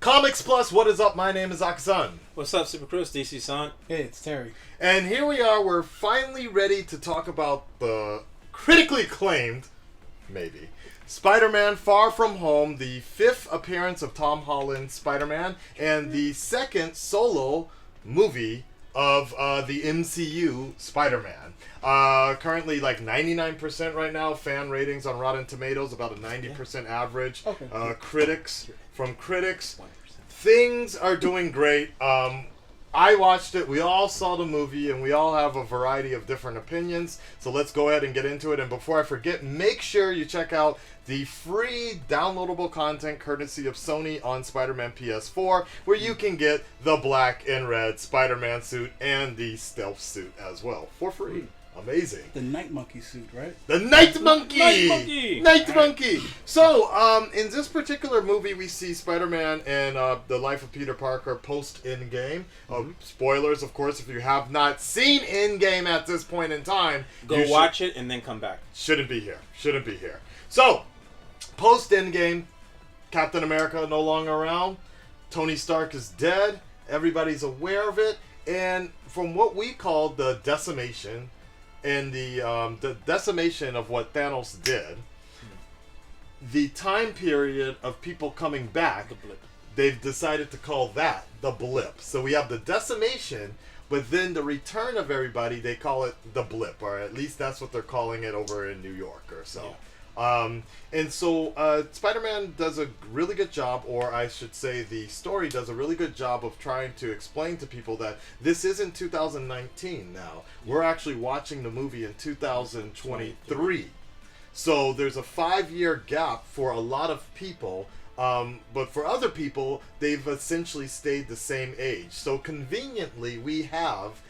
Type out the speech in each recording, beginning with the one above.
Comics Plus, what is up? My name is Akasan. What's up, Super Cruz? DC-san. Hey, it's Terry. And here we are, we're finally ready to talk about the critically acclaimed, maybe, Spider-Man Far From Home, the 5th appearance of Tom Holland's Spider-Man, and the second solo movie of the MCU Spider-Man. Currently like 99% right now, fan ratings on Rotten Tomatoes, about a 90% average. Okay. Critics, things are doing great. I watched it, we all saw the movie, and we all have a variety of different opinions, so let's go ahead and get into it. And before I forget, make sure you check out the free downloadable content courtesy of Sony on Spider-Man PS4, where you can get the black and red Spider-Man suit and the stealth suit as well, for free. Amazing. The Night Monkey suit, right? The Night Monkey! Night Monkey! Night Monkey! So, in this particular movie, we see Spider-Man and the life of Peter Parker post-Endgame. Spoilers, of course, if you have not seen Endgame at this point in time. Go watch it and then come back. Shouldn't be here. So, post-Endgame, Captain America no longer around. Tony Stark is dead. Everybody's aware of it. And from what we call the decimation, and the decimation of what Thanos did, the time period of people coming back, The blip. they've decided to call that the blip. So we have the decimation, but then the return of everybody, they call it the blip, or at least that's what they're calling it over in New York or so. Yeah. And so Spider-Man does a really good job, or I should say the story does a really good job of trying to explain to people that this isn't 2019 now. We're actually watching the movie in 2023. So there's a 5-year gap for a lot of people, but for other people, they've essentially stayed the same age. So conveniently, we have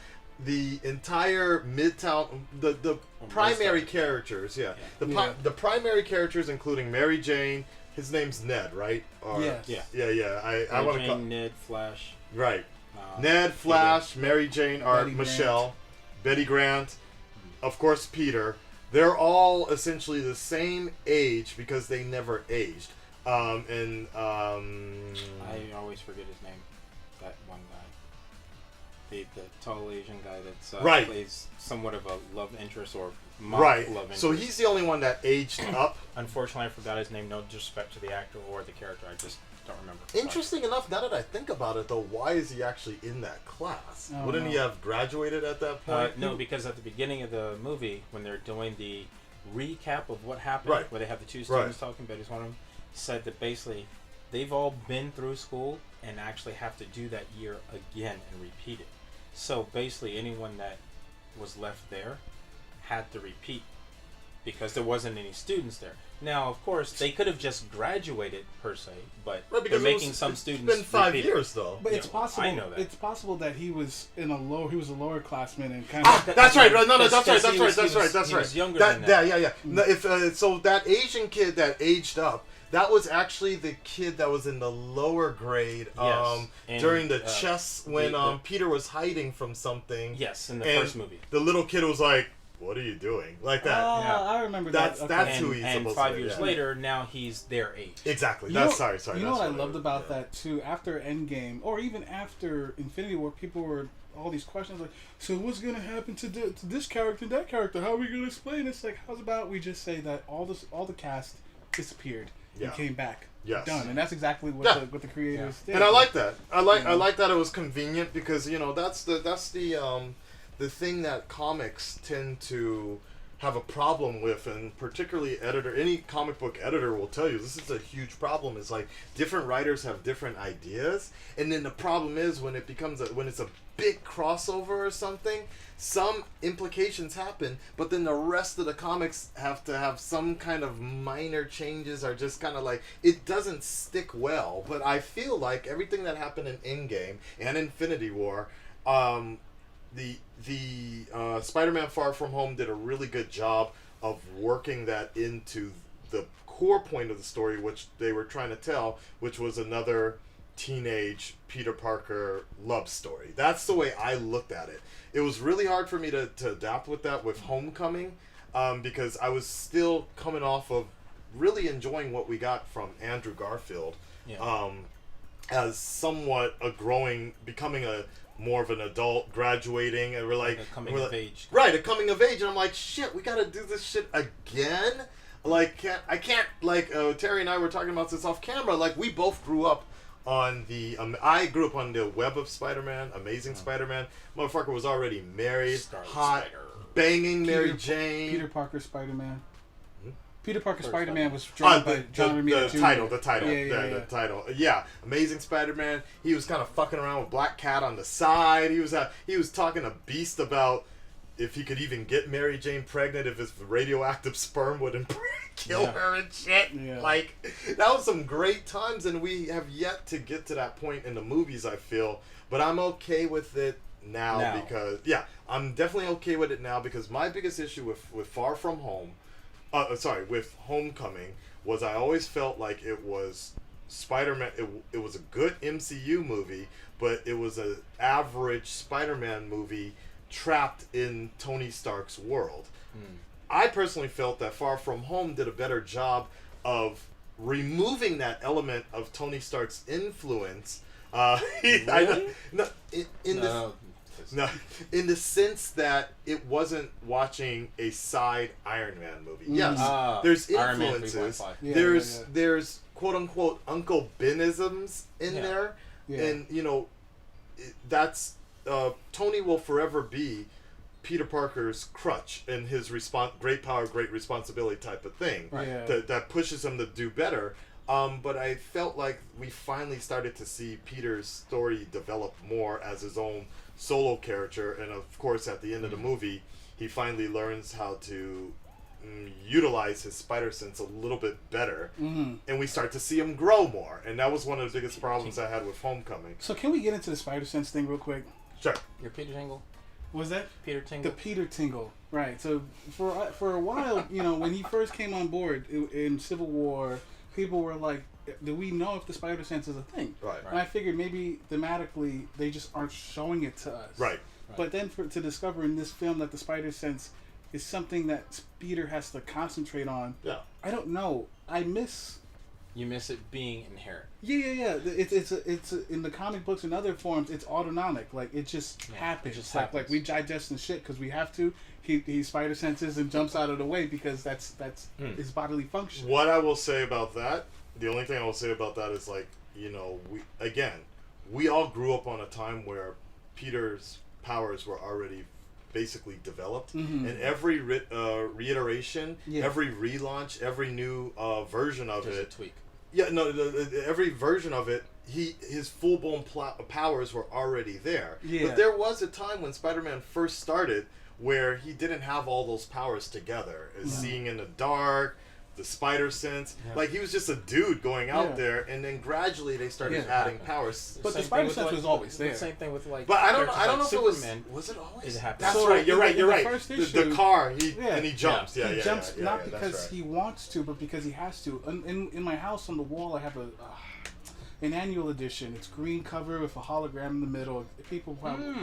the entire Midtown, the primary characters, the primary characters, including Mary Jane. His name's Ned, right? Or, Yes. Yeah. I want to call Ned, Flash. right. Ned, Flash, Mary Jane, are Betty Michelle, Betty Grant, of course Peter. They're all essentially the same age because they never aged. I always forget his name. That one guy. The tall Asian guy that Right. plays somewhat of a love interest or mock Right. love interest. So he's the only one that aged up. Unfortunately, I forgot his name. No disrespect to the actor or the character. I just don't remember. Sorry. Interesting enough, now that I think about it, though, why is he actually in that class? Oh, Wouldn't he no. have graduated at that point? No, because at the beginning of the movie, when they're doing the recap of what happened, Right. where they have the two students talking, Betty's one of them, said that basically they've all been through school and actually have to do that year again and repeat it. So basically anyone that was left there had to repeat because there wasn't any students there. Now, of course, they could have just graduated per se, but they're making some students. It's been 5 repeat it. years though. But Yeah, it's possible. I know that. It's possible that he was a lower classman and kind of. That's right. No, Because that's right. he was That's right. younger than that. Yeah. No, so that Asian kid that aged up, that was actually the kid that was in the lower grade Yes. And, during the chess when the- Peter was hiding from something. Yes, in the and first movie. The little kid was like, "What are you doing?" Like that. Yeah. I remember That's- that. that's Okay. who he's and supposed 5 to be, years yeah. later, now he's their age. Exactly. You know- Sorry. You know that's what I loved about yeah. that too? After Endgame, or even after Infinity War, people were all these questions like, "So what's gonna happen to this character and that character? How are we gonna explain?" It's like, how's about we just say that all the cast disappeared Yeah. and came back, Yes. done, and that's exactly what Yeah. the creators did. And I like that. I like that it was convenient because that's the thing that comics tend to have a problem with, and particularly any comic book editor will tell you this is a huge problem. Is like different writers have different ideas, and then the problem is when it's a big crossover or something, some implications happen, but then the rest of the comics have to have some kind of minor changes, or just kind of like it doesn't stick well. But I feel like everything that happened in Endgame and Infinity War, the Spider-Man Far From Home did a really good job of working that into the core point of the story, which they were trying to tell, which was another teenage Peter Parker love story. That's the way I looked at it. It was really hard for me to adapt with that with Homecoming, because I was still coming off of really enjoying what we got from Andrew Garfield. Yeah. as somewhat becoming a more of an adult, graduating, and we're like a coming of age. Right, a coming of age, and I'm like, shit, we gotta do this shit again. Like, I can't. Like, Terry and I were talking about this off camera. Like, we both grew up on the. I grew up on the Web of Spider-Man, Amazing Spider-Man. Motherfucker was already married, hot, banging Mary Jane. Peter Parker Spider-Man. Peter Parker Spider-Man was drawn by John Romita Jr. The title. Yeah, Amazing Spider-Man. He was kind of fucking around with Black Cat on the side. He was talking to Beast about if he could even get Mary Jane pregnant, if his radioactive sperm would kill her and shit. Yeah. Like, that was some great times, and we have yet to get to that point in the movies, I feel. But I'm okay with it now. Because, I'm definitely okay with it now because my biggest issue with Far From Home, with Homecoming, was I always felt like it was Spider-Man. It was a good MCU movie, but it was an average Spider-Man movie trapped in Tony Stark's world. I personally felt that Far From Home did a better job of removing that element of Tony Stark's influence. Really? No, in the sense that it wasn't watching a side Iron Man movie. Yes, there's influences. There's quote unquote Uncle Benisms in there, and that's Tony will forever be Peter Parker's crutch and his great power, great responsibility type of thing that pushes him to do better. But I felt like we finally started to see Peter's story develop more as his own solo character, and of course at the end of the movie he finally learns how to utilize his spider sense a little bit better, and we start to see him grow more, and that was one of the biggest problems I had with Homecoming. So can we get into the spider sense thing real quick? Sure. Your Peter Tingle? Was that? Peter Tingle. The Peter Tingle, right. So for a while, when he first came on board in Civil War, people were like, do we know if the spider sense is a thing? Right. And I figured maybe thematically they just aren't showing it to us. Right. But then to discover in this film that the spider sense is something that Peter has to concentrate on. Yeah. I don't know. You miss it being inherent. Yeah. It's in the comic books and other forms. It's autonomic. Like it just happens. It just happens. Like we digest and shit because we have to. He spider senses and jumps out of the way because that's his bodily function. What I will say about that, the only thing I will say about that is like we all grew up on a time where Peter's powers were already basically developed, and every reiteration, every relaunch, every new version of There's it. a tweak. Yeah, no, every version of it, his full-blown powers were already there. Yeah. But there was a time when Spider-Man first started where he didn't have all those powers together. Seeing in the dark, the spider sense. Yeah. Like, he was just a dude going out there, and then gradually they started adding powers. But the spider sense was always there. The same thing with, like... But I don't know if Superman, it was it always? It happened. That's so right, you're right. The first issue, the car, and he jumps. He jumps not because he wants to, but because he has to. In my house on the wall, I have an annual edition. It's green cover with a hologram in the middle. People probably,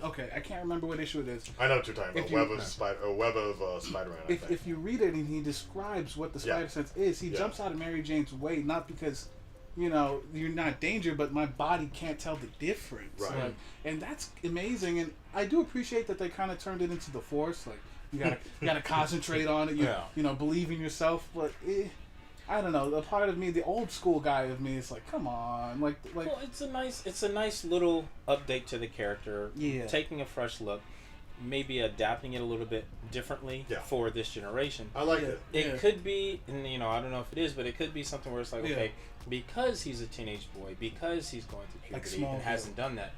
okay, I can't remember what issue it is. I know what you're talking about. Web of Spider-Man. If you read it and he describes what the spider sense is, he jumps out of Mary Jane's way, not because, you're not in danger, but my body can't tell the difference. Right. And that's amazing. And I do appreciate that they kind of turned it into the Force. Like, you gotta concentrate on it. Believe in yourself. But I don't know. The part of me, the old school guy of me, is like, come on, like. Well, it's a nice little update to the character. Yeah. Taking a fresh look, maybe adapting it a little bit differently for this generation. I like it. It could be, and I don't know if it is, but it could be something where it's like, okay, because he's a teenage boy, because he's going through puberty and hasn't done that,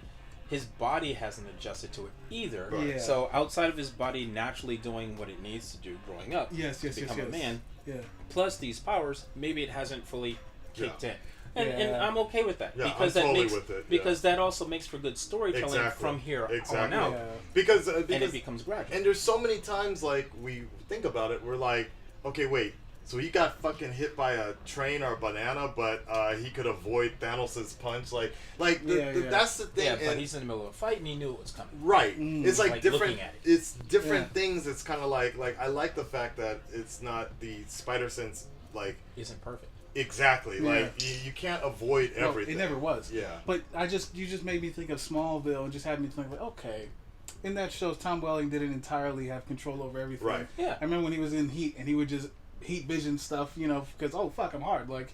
his body hasn't adjusted to it either. Right. Yeah. So outside of his body naturally doing what it needs to do growing up, to become a man. Yeah. Plus these powers, maybe it hasn't fully kicked in. And I'm okay with that. Yeah, because I'm that totally makes, with it. Because that also makes for good storytelling from here on out. Yeah. Because and it becomes gradual. And there's so many times, like, we think about it, we're like, okay, wait, so he got fucking hit by a train or a banana, but he could avoid Thanos' punch. That's the thing. Yeah, but he's in the middle of a fight and he knew it was coming. Right. It's like different. Looking at it. It's different things. It's kind of like I like the fact that it's not the spider sense. Like, isn't perfect. Exactly. Yeah. Like you can't avoid everything. It never was. Yeah. But you just made me think of Smallville and just had me think like, okay, in that show, Tom Welling didn't entirely have control over everything. Right. Yeah. I remember when he was in Heat and he would just heat vision stuff, because oh fuck, I'm hard. Like,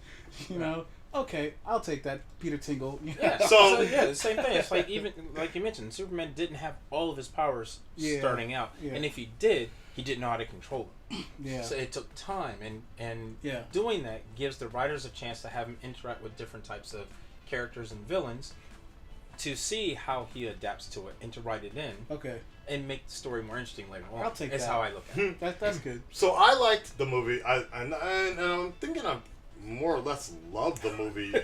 okay, I'll take that, Peter Tingle. Yeah. So yeah, the same thing. It's like even like you mentioned, Superman didn't have all of his powers starting out, and if he did, he didn't know how to control them. Yeah. So it took time, and doing that gives the writers a chance to have him interact with different types of characters and villains, to see how he adapts to it and to write it in. Okay. And make the story more interesting later on. I'll take That's that. how I look at it. That's good. So I liked the movie. And I'm thinking I more or less loved the movie.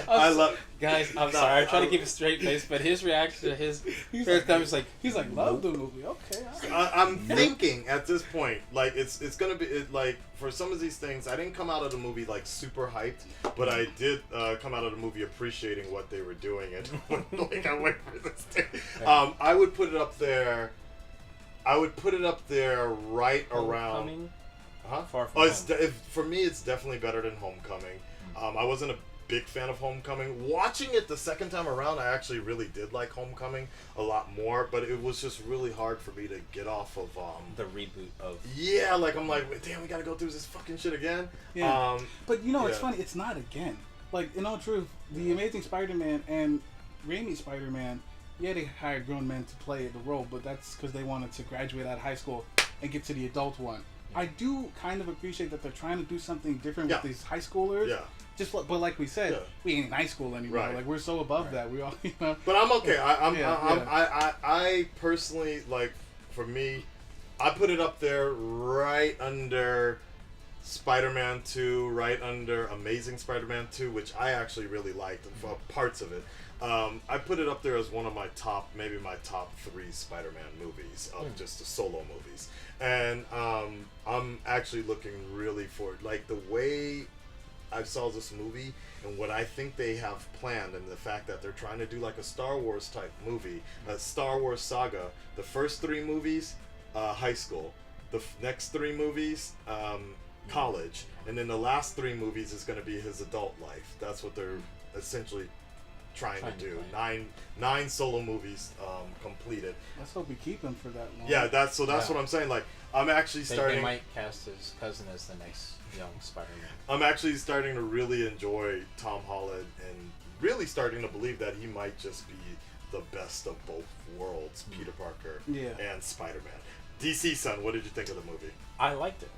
I love guys. I'm sorry. I'm trying to keep a straight face, but his reaction to his first time is like, love the movie. Okay. I'm thinking at this point, like it's gonna be like for some of these things, I didn't come out of the movie like super hyped, but I did come out of the movie appreciating what they were doing, and like I wait for this thing. I would put it up there. Right around. Huh? Far from Home. For me, it's definitely better than Homecoming. I wasn't a big fan of Homecoming. Watching it the second time around, I actually really did like Homecoming a lot more, but it was just really hard for me to get off of the reboot of. Yeah, like I'm like, damn, we gotta go through this fucking shit again. Yeah. But it's funny. It's not again. Like in all truth, the Amazing Spider-Man and Raimi's Spider-Man, they hired grown men to play the role, but that's because they wanted to graduate out of high school and get to the adult one. I do kind of appreciate that they're trying to do something different with these high schoolers. Yeah. But like we said, we ain't in high school anymore. Right. Like we're so above that. We all, But I'm okay. I personally, like, for me, I put it up there right under Spider-Man 2, right under Amazing Spider-Man 2, which I actually really liked parts of it. I put it up there as one of my top 3 Spider-Man movies of just the solo movies. And I'm actually looking really forward, like the way I saw this movie and what I think they have planned, and the fact that they're trying to do like a Star Wars type movie, a Star Wars saga. The first 3 movies, high school. The next 3 movies, college. And then the last 3 movies is going to be his adult life. That's what they're essentially trying to do. 9 solo movies completed. Let's hope we keep him for that long. Yeah, that's what I'm saying. Like, I'm actually starting. They might cast his cousin as the next young Spider-Man. I'm actually starting to really enjoy Tom Holland and really starting to believe that he might just be the best of both worlds, Peter Parker and Spider-Man. DC son, what did you think of the movie? I liked it.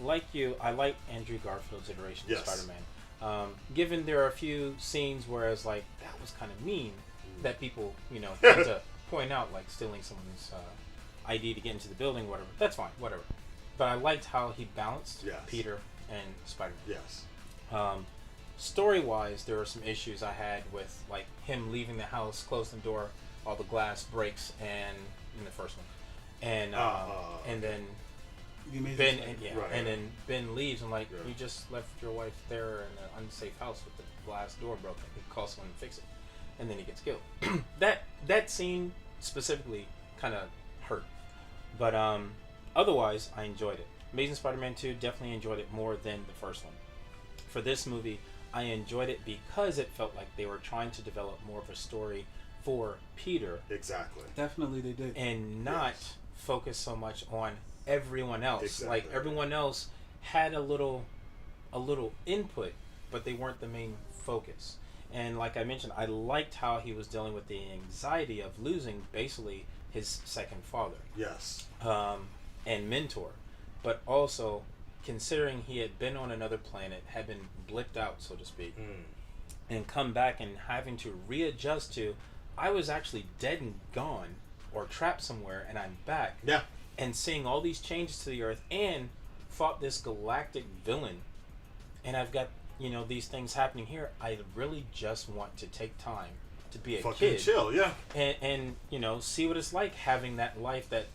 Like you, I like Andrew Garfield's iteration of Spider-Man. Given there are a few scenes where it's like, that was kind of mean, that people, tend to point out, like stealing someone's ID to get into the building, whatever. That's fine, whatever. But I liked how he balanced Peter and Spider-Man. Yes. Story-wise, there were some issues I had with like him leaving the house, closing the door, all the glass breaks, and in the first one, and then Ben and then Ben leaves, and like you just left your wife there in an unsafe house with the glass door broken. He calls someone to fix it, and then he gets killed. that scene specifically kind of hurt, but otherwise I enjoyed it. Amazing Spider-Man 2, definitely enjoyed it more than the first one. For this movie, I enjoyed it because it felt like they were trying to develop more of a story for Peter. Exactly. Definitely they did. And not focus so much on everyone else. Exactly. Like everyone else had a little input, but they weren't the main focus. And like I mentioned, I liked how he was dealing with the anxiety of losing basically his second father. Yes. And mentor. But also, considering he had been on another planet, had been blipped out, so to speak, and come back and having to readjust to, I was actually dead and gone, or trapped somewhere, and I'm back. Yeah. And seeing all these changes to the Earth, and fought this galactic villain, and I've got, these things happening here. I really just want to take time to be a fucking kid. Chill, yeah. And see what it's like having that life that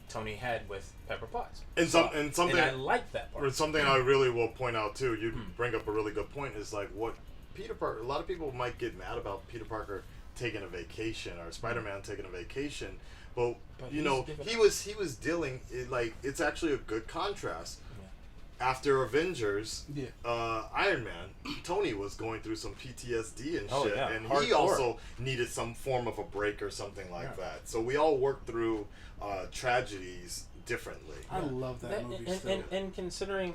Tony had with Pepper Potts. And something I like that part. Something I really will point out too. You bring up a really good point. Is like what Peter Parker. A lot of people might get mad about Peter Parker taking a vacation or Spider-Man taking a vacation, but he was dealing like it's actually a good contrast. after Avengers, Yeah. Iron Man, Tony was going through some PTSD and Oh, shit, yeah. and he Hardcore. also needed some form of a break or something like that. So we all work through tragedies differently. I love that movie still. And considering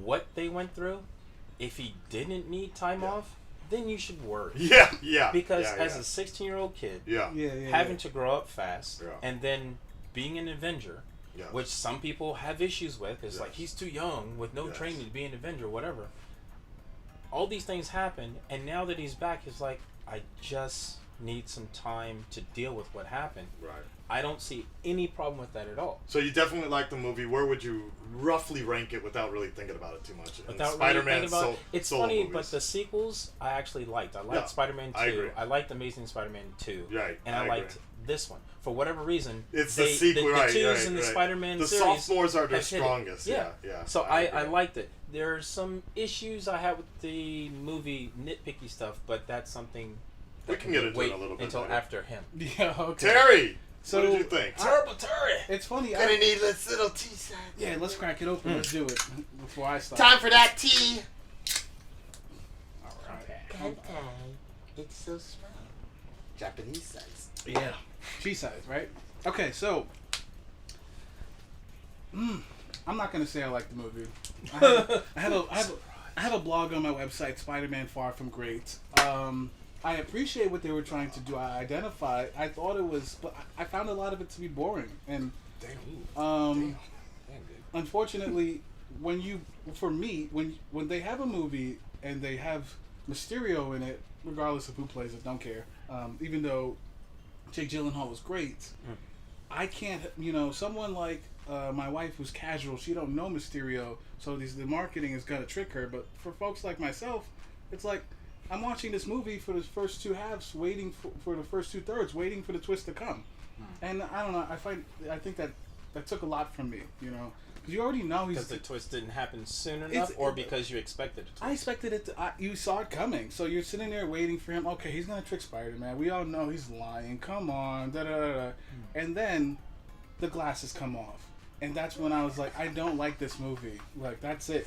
what they went through, if he didn't need time off, then you should worry. Yeah. Because as a 16-year-old kid, having to grow up fast, and then being an Avenger, which some people have issues with, is like he's too young with no training to be an Avenger, whatever. All these things happen, and now that he's back, he's like, I just need some time to deal with what happened. Right. I don't see any problem with that at all. So you definitely like the movie. Where would you roughly rank it without really thinking about it too much? Without Spider-Man really thinking about it. It's solo funny, movies. but the sequels I actually liked. I liked Spider-Man 2. I agree. I liked Amazing Spider-Man 2. Right. And I liked this one. For whatever reason, it's the sequel, the right? twos in the Spider-Man the series. sophomores are their have hit it. strongest. Yeah. So I liked it. There's some issues I have with the movie, nitpicky stuff, but that's something that we can get into wait it a little bit until later. after him. Yeah, okay. Terry, So, what did you think? Terrible Terry! It's funny. Gonna need this little tea side. Yeah, let's crack it open. Let's do it before I start. Time for that tea. All right. It's so strong. Japanese size. Yeah. Cheese size, right? Okay, so I'm not gonna say I like the movie. I have a blog on my website, Spider-Man Far From Great. I appreciate what they were trying to do. I thought it was, but I found a lot of it to be boring. And unfortunately, when they have a movie and they have Mysterio in it, regardless of who plays it, don't care. Even though Jake Gyllenhaal was great, I can't. Someone like my wife who's casual, she don't know Mysterio, so the marketing is gonna trick her. But for folks like myself, it's like I'm watching this movie for the first two halves, waiting for the first two thirds, waiting for the twist to come. And I don't know. I think that took a lot from me. Because you already know he's because the twist didn't happen soon enough, or because you expected it to. I expected it to. You saw it coming, so you're sitting there waiting for him. Okay, he's gonna trick Spider-Man. We all know he's lying. Come on, da da da da. And then the glasses come off, and that's when I was like, I don't like this movie. Like that's it.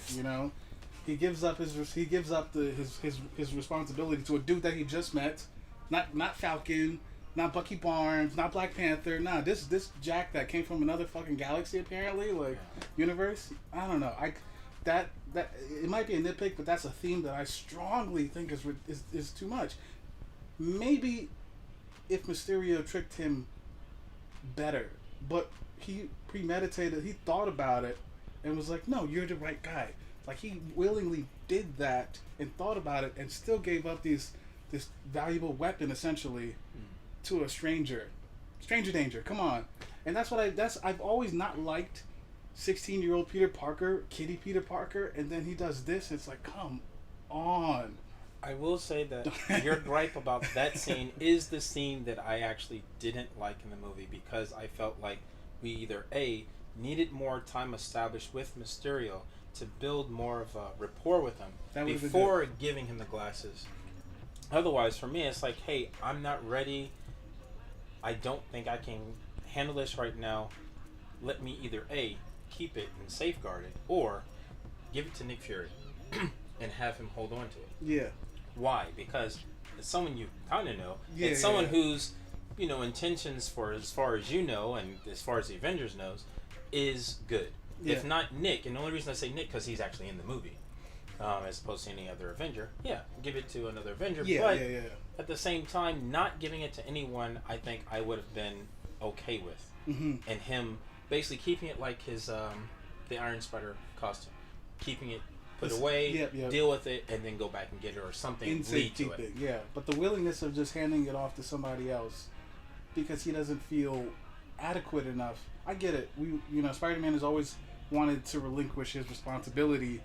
He gives up his responsibility to a dude that he just met, not Falcon, not Bucky Barnes, not Black Panther. Nah, this Jack that came from another fucking galaxy apparently, universe. I don't know. That it might be a nitpick, but that's a theme that I strongly think is too much. Maybe if Mysterio tricked him better, but he premeditated. He thought about it and was like, "No, you're the right guy." Like he willingly did that and thought about it and still gave up this valuable weapon essentially to a stranger danger. Come on. And that's what I've always not liked 16-year-old Peter Parker, kiddie Peter Parker, and then he does this. It's like, come on. I will say that your gripe about that scene is the scene that I actually didn't like in the movie, because I felt like we either needed more time established with Mysterio to build more of a rapport with him before giving him the glasses. Otherwise, for me, it's like, hey, I'm not ready. I don't think I can handle this right now. Let me either keep it and safeguard it, or give it to Nick Fury and have him hold on to it. Yeah. Why? Because it's someone you kind of know. It's someone whose intentions, for as far as you know and as far as the Avengers knows, is good. Yeah. If not Nick, and the only reason I say Nick because he's actually in the movie, as opposed to any other Avenger. Yeah, give it to another Avenger. But at the same time, not giving it to anyone, I think I would have been okay with. And him basically keeping it like his the Iron Spider costume, keeping it put away, deal with it, and then go back and get it or something. Lead to it. Yeah, but the willingness of just handing it off to somebody else because he doesn't feel adequate enough. I get it. Spider-Man has always wanted to relinquish his responsibility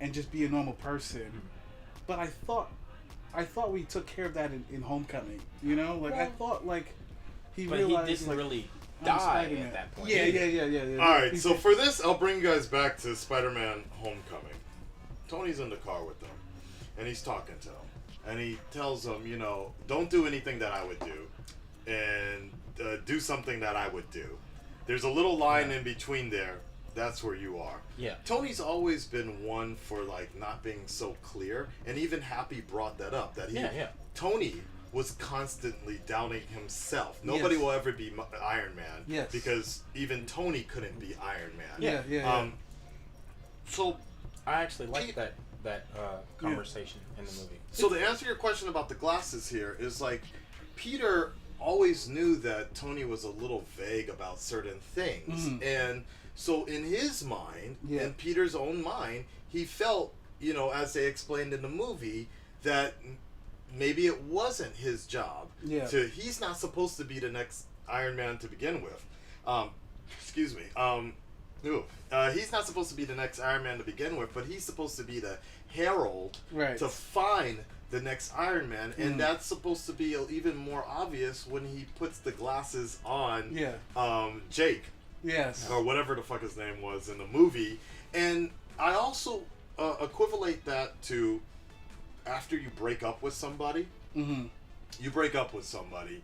and just be a normal person. But I thought we took care of that in Homecoming. I thought he but realized he didn't really die at that point. Yeah. All right, so for this, I'll bring you guys back to Spider-Man: Homecoming. Tony's in the car with them, and he's talking to him, and he tells him, don't do anything that I would do, and do something that I would do. There's a little line in between there that's where you are. Yeah. Tony's always been one for like not being so clear, and even Happy brought that up. That Tony was constantly doubting himself. Nobody will ever be Iron Man. Yes. Because even Tony couldn't be Iron Man. Yeah. So I actually like that conversation in the movie. So to answer your question about the glasses here is like Peter always knew that Tony was a little vague about certain things, and so in his mind, in Peter's own mind, he felt, you know, as they explained in the movie, that maybe it wasn't his job. He's not supposed to be the next Iron Man to begin with. Excuse me. He's not supposed to be the next Iron Man to begin with, but he's supposed to be the herald to find the next Iron Man, and that's supposed to be even more obvious when he puts the glasses on Jake. Yes. Or whatever the fuck his name was in the movie. And I also equivalate that to after you break up with somebody, you break up with somebody,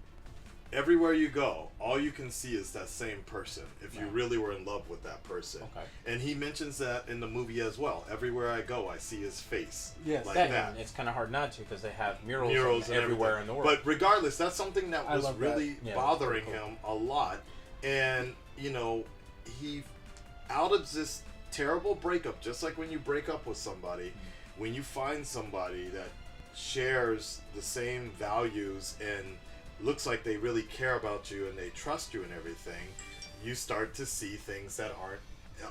everywhere you go, all you can see is that same person if you really were in love with that person. And he mentions that in the movie as well. Everywhere I go, I see his face. Yes. Like that. It's kind of hard not to because they have murals everywhere in the world. But regardless, that's something that was really bothering him a lot. And, you know, he, out of this terrible breakup, just like when you break up with somebody, when you find somebody that shares the same values and looks like they really care about you and they trust you and everything, you start to see things that aren't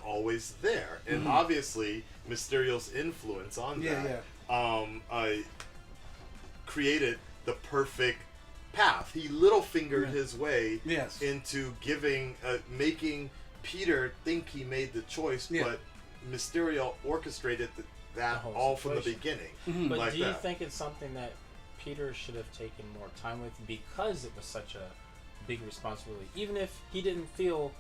always there. And obviously, Mysterio's influence on that created the perfect path. He little fingered his way into making Peter think he made the choice, but Mysterio orchestrated that all from the beginning. But like do you think it's something that Peter should have taken more time with because it was such a big responsibility? Even if he didn't feel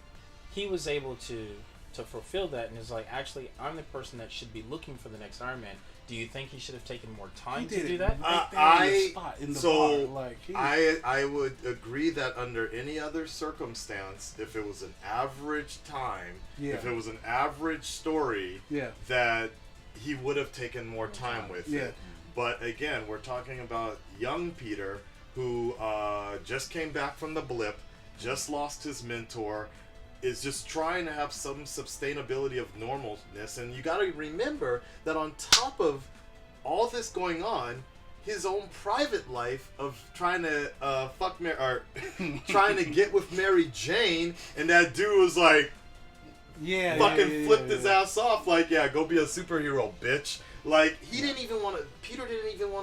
he was able to fulfill that, and is like, actually, I'm the person that should be looking for the next Iron Man. Do you think he should have taken more time to do that? I would agree that under any other circumstance, if it was an average time, if it was an average story, that he would have taken more time with it. But again, we're talking about young Peter who just came back from the blip, just lost his mentor, is just trying to have some sustainability of normalness. And you got to remember that on top of all this going on, his own private life of trying to trying to get with Mary Jane, and that dude was like, flipped his ass off, like, go be a superhero, bitch. Like, Peter didn't even want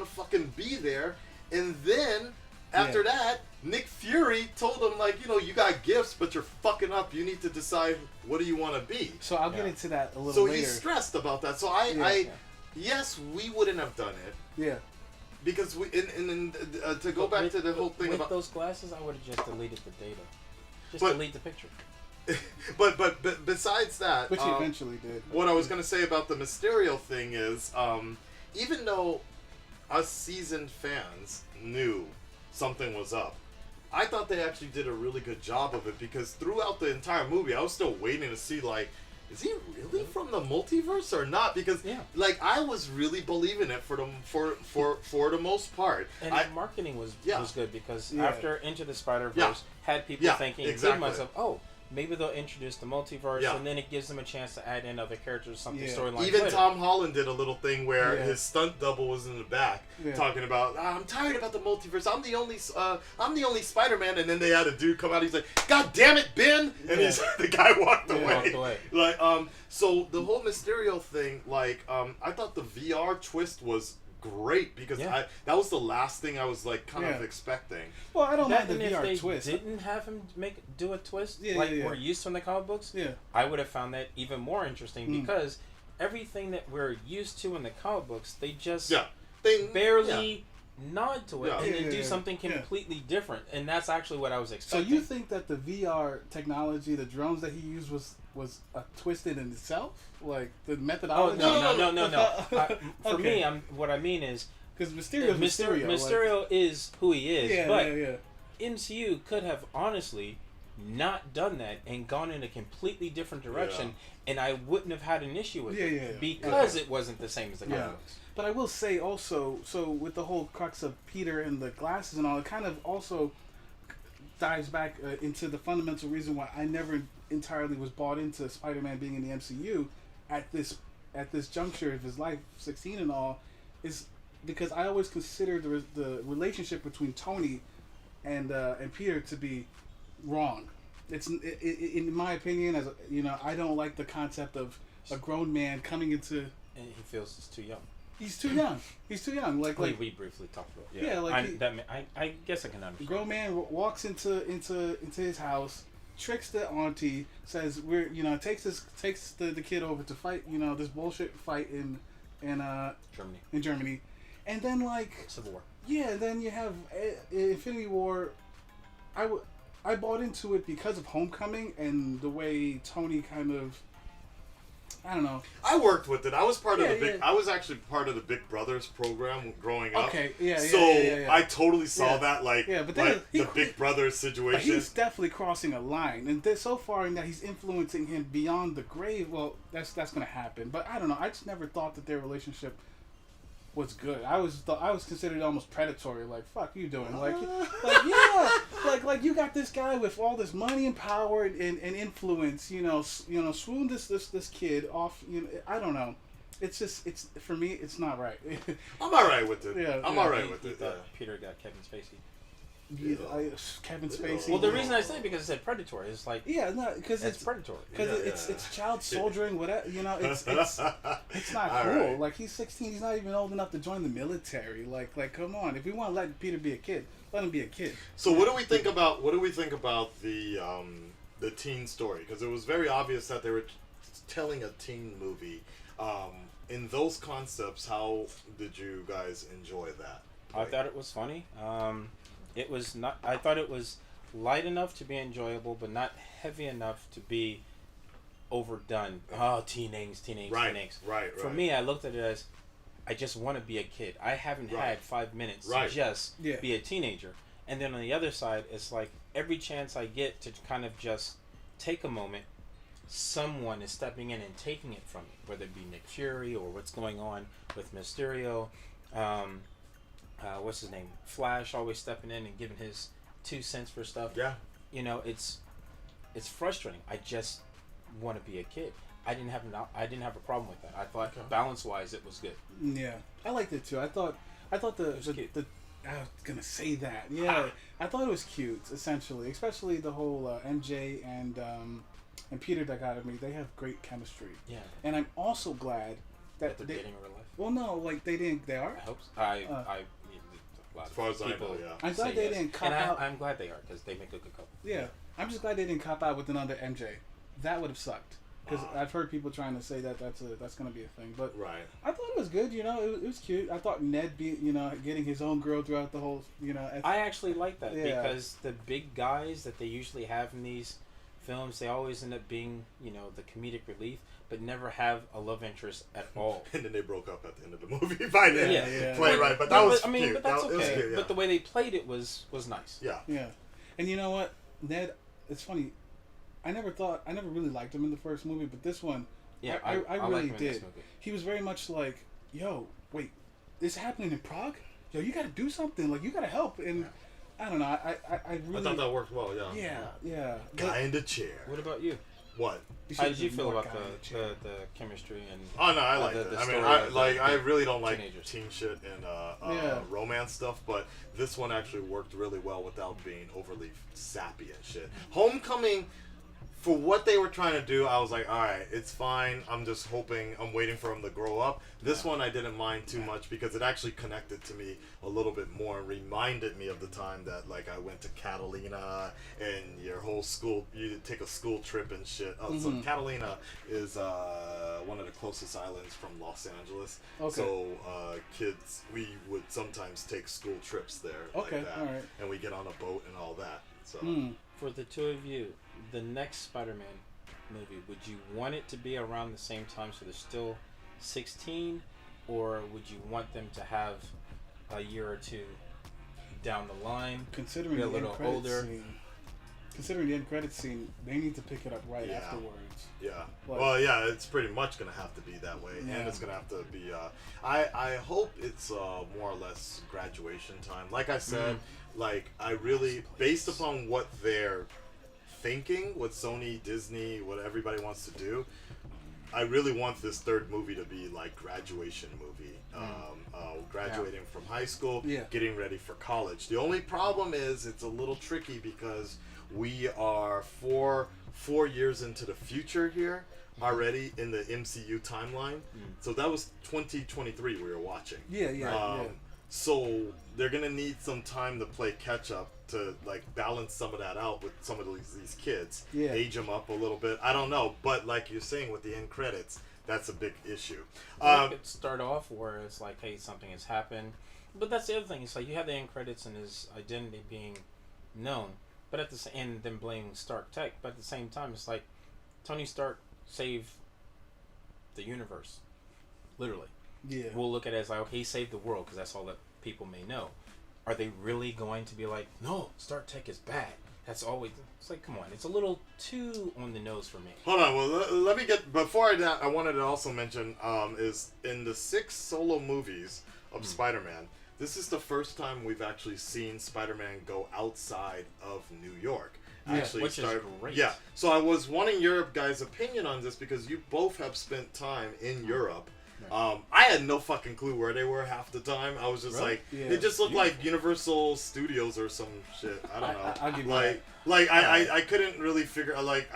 to fucking be there. And then, after that, Nick Fury told him, like, you know, you got gifts, but you're fucking up. You need to decide what do you want to be. So I'll get into that a little later. So he's stressed about that. So yes, we wouldn't have done it. Yeah. Because to go back to the whole thing about those glasses, I would have just deleted the data. Delete the picture. But besides that, which he eventually did. What I was going to say about the Mysterio thing is, even though us seasoned fans knew something was up, I thought they actually did a really good job of it, because throughout the entire movie, I was still waiting to see, like, is he really from the multiverse or not? Because like, I was really believing it for the most part. And the marketing was good, because after Into the Spider-Verse had people thinking to myself, oh, maybe they'll introduce the multiverse, and then it gives them a chance to add in other characters, something storyline. Even later. Tom Holland did a little thing where his stunt double was in the back, talking about, I'm tired about the multiverse. I'm the only Spider-Man. And then they had a dude come out. He's like, God damn it, Ben! And the guy walked away. Like, so the whole Mysterio thing, like, I thought the VR twist was great, because that was the last thing I was like kind of expecting. Well, I don't mind the VR VR twist. Didn't have him do a twist we're used to in the comic books. I would have found that even more interesting, because everything that we're used to in the comic books, they just barely nod to it and then do something completely different, and that's actually what I was expecting. So you think that the VR technology, the drones that he used, was twisted in itself, like the methodology? Oh no. For me, what I mean is, because Mysterio is who he is, but MCU could have honestly not done that and gone in a completely different direction, and I wouldn't have had an issue with it because it wasn't the same as the comic books. But I will say also, so with the whole crux of Peter and the glasses and all, it kind of also dives back into the fundamental reason why I never entirely was bought into Spider-Man being in the MCU at this juncture of his life, 16 and all, is because I always considered the relationship between Tony and Peter to be wrong. It's in my opinion, as you know, I don't like the concept of a grown man coming into. And he feels he's too young. He's too young. He's too young. Like we briefly talked about. Yeah, I guess I can understand. The grown man walks into his house, tricks the auntie, says takes the kid over to fight this bullshit fight in Germany, and then Civil War. Yeah, then you have Infinity War. I bought into it because of Homecoming and the way Tony kind of. I don't know. I worked with it. I was part of the big. I was actually part of the Big Brothers program growing up. Okay, So I totally saw that, but then the Big Brothers situation. But he's definitely crossing a line, and so far in that he's influencing him beyond the grave. Well, that's going to happen. But I don't know. I just never thought that their relationship was good. I was considered almost predatory. Like, fuck you doing? Like you got this guy with all this money and power and influence. Swoon this kid off. I don't know. It's for me. It's not right. I'm all right with it. I'm all right with it. Peter got Kevin Spacey. Yeah, Kevin Spacey. Well, the reason I say it because it said predatory. It's like because it's predatory. Because it's child soldiering. Whatever it's not cool. Right. Like he's 16. He's not even old enough to join the military. Like come on. If we want to let Peter be a kid, let him be a kid. So what do we think about the teen story? Because it was very obvious that they were telling a teen movie. In those concepts, how did you guys enjoy that? I thought it was funny. It was not. I thought it was light enough to be enjoyable, but not heavy enough to be overdone. Oh, teenage. Right. For me, I looked at it as, I just want to be a kid. I haven't had 5 minutes to just be a teenager. And then on the other side, it's like every chance I get to kind of just take a moment, someone is stepping in and taking it from me, whether it be Nick Fury or what's going on with Mysterio. What's his name? Flash always stepping in and giving his 2 cents for stuff. Yeah. It's frustrating. I just want to be a kid. I didn't have a problem with that. I thought balance wise it was good. Yeah, I liked it too. I thought I was gonna say that. Yeah, I thought it was cute. Essentially, especially the whole MJ and Peter dichotomy. They have great chemistry. Yeah. And I'm also glad that they're dating in real life. Well, no, like they didn't. They are. I hope so. As far as I know, yeah. I'm glad they didn't cop out. I'm glad they are because they make a good couple. Yeah, I'm just glad they didn't cop out with another MJ. That would have sucked. Because I've heard people trying to say that's going to be a thing. But I thought it was good. It was cute. I thought Ned getting his own girl throughout the whole. I actually like that because the big guys that they usually have in these films, they always end up being the comedic relief, but never have a love interest at all. And then they broke up at the end of the movie. Fine, but that was cute. But that's okay. Cute, But the way they played it was nice. Yeah. Yeah, and you know what, Ned? It's funny. I never really liked him in the first movie, but this one, I really did. He was very much like, yo, wait, this is happening in Prague? Yo, you got to do something. Like, you got to help. And I don't know. I really. I thought that worked well. Yeah. Guy in the chair. What about you? What? How did you feel about the chemistry and? Oh no, I like it. I mean, I really don't like teen shit and romance stuff, but this one actually worked really well without being overly sappy and shit. Homecoming. For what they were trying to do, I was like, all right, it's fine. I'm waiting for him to grow up. This one I didn't mind too much because it actually connected to me a little bit more and reminded me of the time that I went to Catalina and your whole school, you take a school trip and shit. So Catalina is one of the closest islands from Los Angeles. Okay. So kids, we would sometimes take school trips there like that. All right. And we get on a boat and all that. So For the two of you, the next Spider-Man movie, would you want it to be around the same time so they're still 16, or would you want them to have a year or two down the line, considering be a little older? considering the end credits scene, they need to pick it up right Yeah. afterwards. Yeah. Like- Well, yeah, it's pretty much gonna have to be that way, Yeah. and it's gonna have to be. I hope it's more or less graduation time. Like I said, like I really, based upon what they're thinking, what Sony, Disney, what everybody wants to do, I really want this third movie to be like graduation movie. Graduating from high school, Yeah. getting ready for college. The only problem is it's a little tricky because we are four years into the future here already in the MCU timeline. So that was 2023 we were watching. Yeah. So they're gonna need some time to play catch up to like balance some of that out with some of these kids. Yeah. Age them up a little bit. I don't know, but like you're saying with the end credits, that's a big issue. It could start off where it's like, hey, something has happened, but that's the other thing. It's like you have the end credits and his identity being known, but at the and then blaming Stark Tech. But at the same time, it's like Tony Stark saved the universe, literally. Yeah. We'll look at it as like, okay, he saved the world because that's all that people may know. Are they really going to be like, no, Stark Tech is bad? That's always. It's like, come on, it's a little too on the nose for me. Hold on. Well, let me get before I wanted to also mention is in the 6 solo movies of Spider-Man. This is the first time we've actually seen Spider-Man go outside of New York. Actually, which is great. Yeah. So I was wanting your guys' opinion on this because you both have spent time in Europe. I had no fucking clue where they were half the time. I was just Really? like, Yeah. it just looked like Universal Studios or some shit. I don't know. I'll give you like, I couldn't really figure. Like,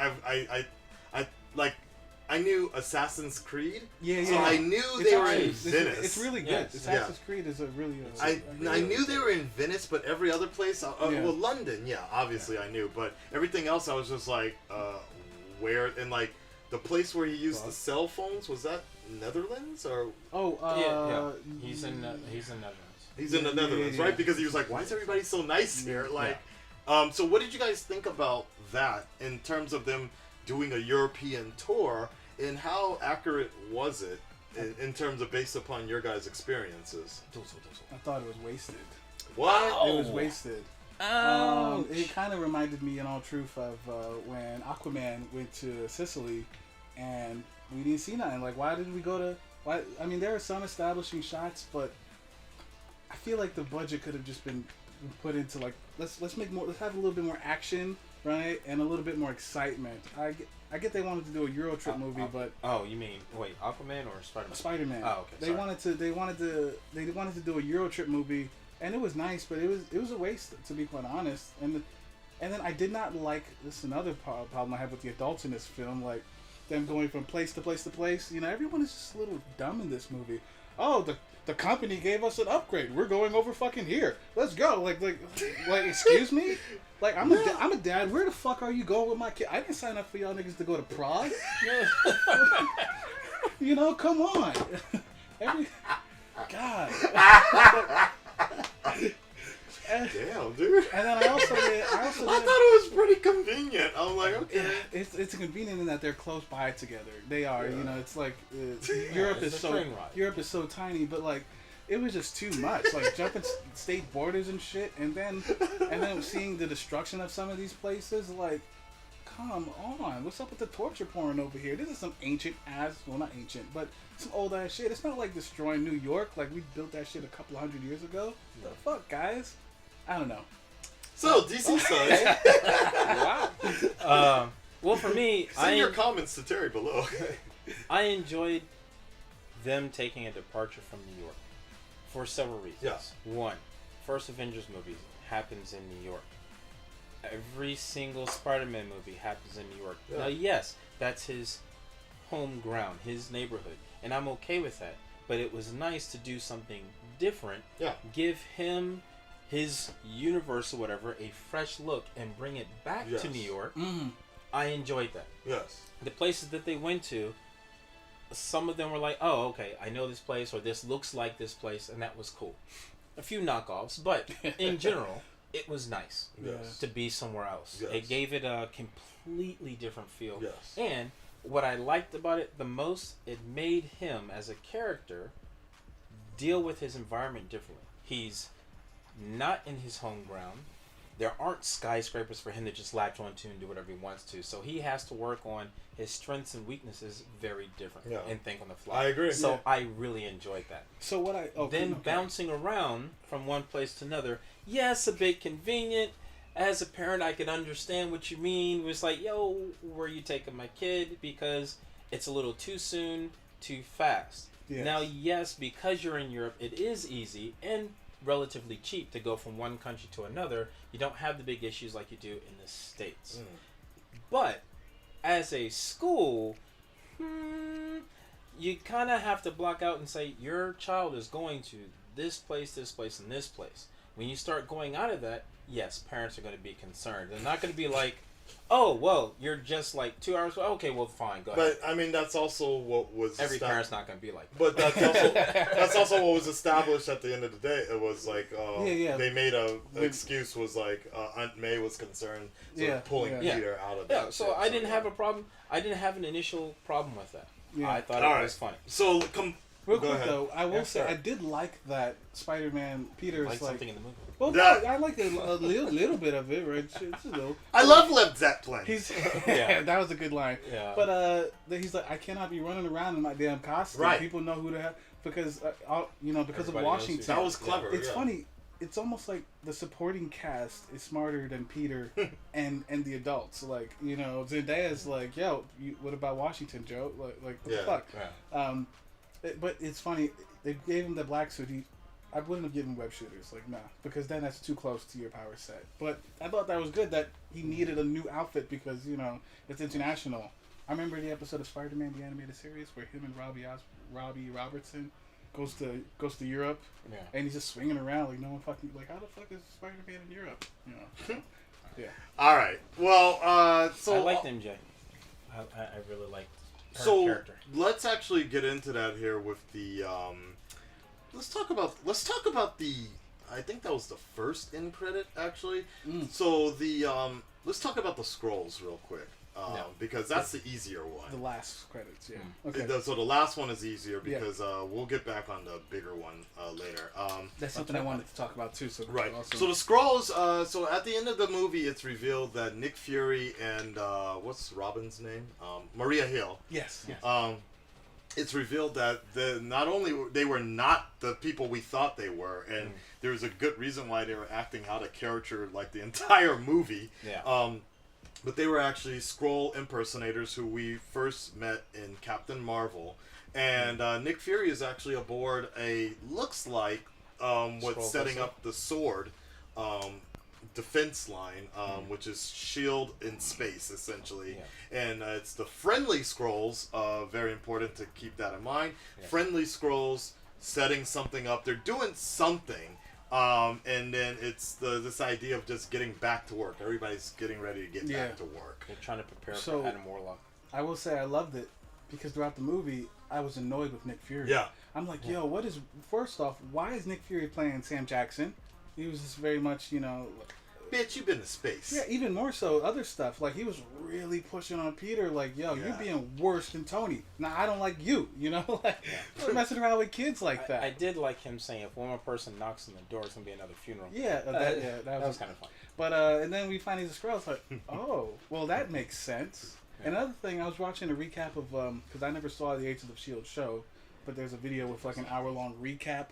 I knew Assassin's Creed. Yeah. So I knew It's they were actually- in it's- Venice. It's really good. Yes. Assassin's Creed is a really. I knew they were in Venice, but every other place, well, London, yeah, obviously I knew, but everything else I was just like, where, and like, the place where he used the cell phones, was that Netherlands, or? Yeah. He's in Netherlands. He's in the Netherlands, yeah. right? Because he was like, why is everybody so nice here? Like, so what did you guys think about that in terms of them doing a European tour, and how accurate was it in terms of based upon your guys' experiences? I thought it was wasted. What? It was wasted. It kind of reminded me, in all truth, of when Aquaman went to Sicily, and we didn't see nothing. Like, why did we go to? Why? I mean, there are some establishing shots, but I feel like the budget could have just been put into like let's have a little bit more action, right, and a little bit more excitement. I get they wanted to do a Euro trip movie, but You mean wait, Aquaman or Spider-Man? Spider-Man. Oh, okay. They sorry. wanted to do a Euro trip movie, and it was nice, but it was a waste, to be quite honest. And then I did not like this. Is another problem I have with the adults in this film, like them going from place to place to place. You know, everyone is just a little dumb in this movie. Oh, the company gave us an upgrade. We're going over fucking here. Let's go. Like excuse me? Like, I'm a dad. Where the fuck are you going with my kid? I didn't sign up for y'all niggas to go to Prague. You know, come on. God. Damn, dude. And then I also I thought it was pretty convenient. I'm like, okay. it's convenient in that they're close by together. They are, you know. It's like Europe is it's a so train ride. Europe is so tiny, but like it was just too much. Like jumping state borders and shit, and then seeing the destruction of some of these places. Like, come on, what's up with the torture porn over here? This is some ancient ass, well, not ancient, but some old ass shit. It's not like destroying New York. Like we built that shit a couple 100 years ago. The fuck, guys? I don't know. So, DC Sons. Wow. Well, for me, Send your comments to Terry below. I enjoyed them taking a departure from New York for several reasons. Yeah. One, first Avengers movie happens in New York. Every single Spider-Man movie happens in New York. Yeah. Now, yes, that's his home ground, his neighborhood, and I'm okay with that. But it was nice to do something different. Yeah. Give him his universe or whatever a fresh look and bring it back to New York. Mm-hmm. I enjoyed that. Yes. The places that they went to, some of them were like, oh, okay, I know this place, or this looks like this place, and that was cool. A few knockoffs, but in general, it was nice Yes. to be somewhere else. Yes. It gave it a completely different feel. Yes. And what I liked about it the most, it made him, as a character, deal with his environment differently. He's not in his home ground. there aren't skyscrapers for him to just latch onto and do whatever he wants to. So he has to work on his strengths and weaknesses very differently and think on the fly. I agree. So I really enjoyed that. So what Bouncing around from one place to another, yes, a bit convenient. As a parent, I could understand what you mean. It was like, yo, where are you taking my kid? Because it's a little too soon, too fast. Yes. Now, yes, because you're in Europe, it is easy and relatively cheap to go from one country to another. You don't have the big issues like you do in the States. But as a school, you kind of have to block out and say your child is going to this place, and this place. When you start going out of that, yes, parents are going to be concerned. They're not going to be like, oh, well, you're just like 2 hours. Okay, well, fine, go ahead. But I mean, that's also what was every parent's not going to be like that. But that's also what was established at the end of the day. It was like they made an excuse was like Aunt May was concerned, pulling Peter out of that. Yeah, so I didn't have a problem. I didn't have an initial problem with that. Yeah. I thought it was funny. So real quick though, I will say I did like that Spider-Man Peter's like something in the movie. Well, I liked a little bit of it, right? It's a little. I love Led Zeppelin. That was a good line. Yeah. But he's like, I cannot be running around in my damn costume. Right. People know who to have because because everybody of Washington. That was clever. It's funny. It's almost like the supporting cast is smarter than Peter and the adults. Like Zendaya's like, yo, what about Washington, Joe? Like what the fuck? Yeah. But it's funny. They gave him the black suit. I wouldn't have given web shooters, like, nah, because then that's too close to your power set. But I thought that was good that he needed a new outfit because, it's international. I remember the episode of Spider-Man, the animated series, where him and Robbie Robertson goes to Europe, and he's just swinging around like no one fucking, like, how the fuck is Spider-Man in Europe? Yeah. All right. Well, so... I liked MJ. I really liked her character. Let's actually get into that here with the... Let's talk about the. I think that was the first end credit actually. So the let's talk about the scrolls real quick because that's the easier one. The last credits, yeah. Okay. So the last one is easier because we'll get back on the bigger one later. That's something I wanted to talk about too. So right. Awesome. So the scrolls. So at the end of the movie, it's revealed that Nick Fury and what's Robin's name? Maria Hill. Yes. It's revealed that not only they were not the people we thought they were, and there was a good reason why they were acting out of character like the entire movie. Yeah. But they were actually Skrull impersonators who we first met in Captain Marvel, and Nick Fury is actually aboard looks like what's setting up the sword. Defense line, which is S.H.I.E.L.D. in space, essentially. Yeah. And it's the friendly Skrulls, very important to keep that in mind. Yeah. Friendly Skrulls setting something up. They're doing something. And then it's this idea of just getting back to work. Everybody's getting ready to get back to work. They're trying to prepare for Adam Warlock. I will say I loved it because throughout the movie, I was annoyed with Nick Fury. Yeah. I'm like, yo, first off, why is Nick Fury playing Sam Jackson? He was just very much, bitch, you've been to space. Yeah, even more so, other stuff. Like, he was really pushing on Peter, like, yo, you're being worse than Tony. Now, I don't like you, like, we're messing around with kids like that. I did like him saying, if one more person knocks on the door, it's going to be another funeral. Yeah, that was kind of fun. But, and then we find he's a Skrull. It's like, oh, well, that makes sense. Yeah. Another thing, I was watching a recap of, because I never saw the Agents of S.H.I.E.L.D. show, but there's a video with, like, an hour-long recap.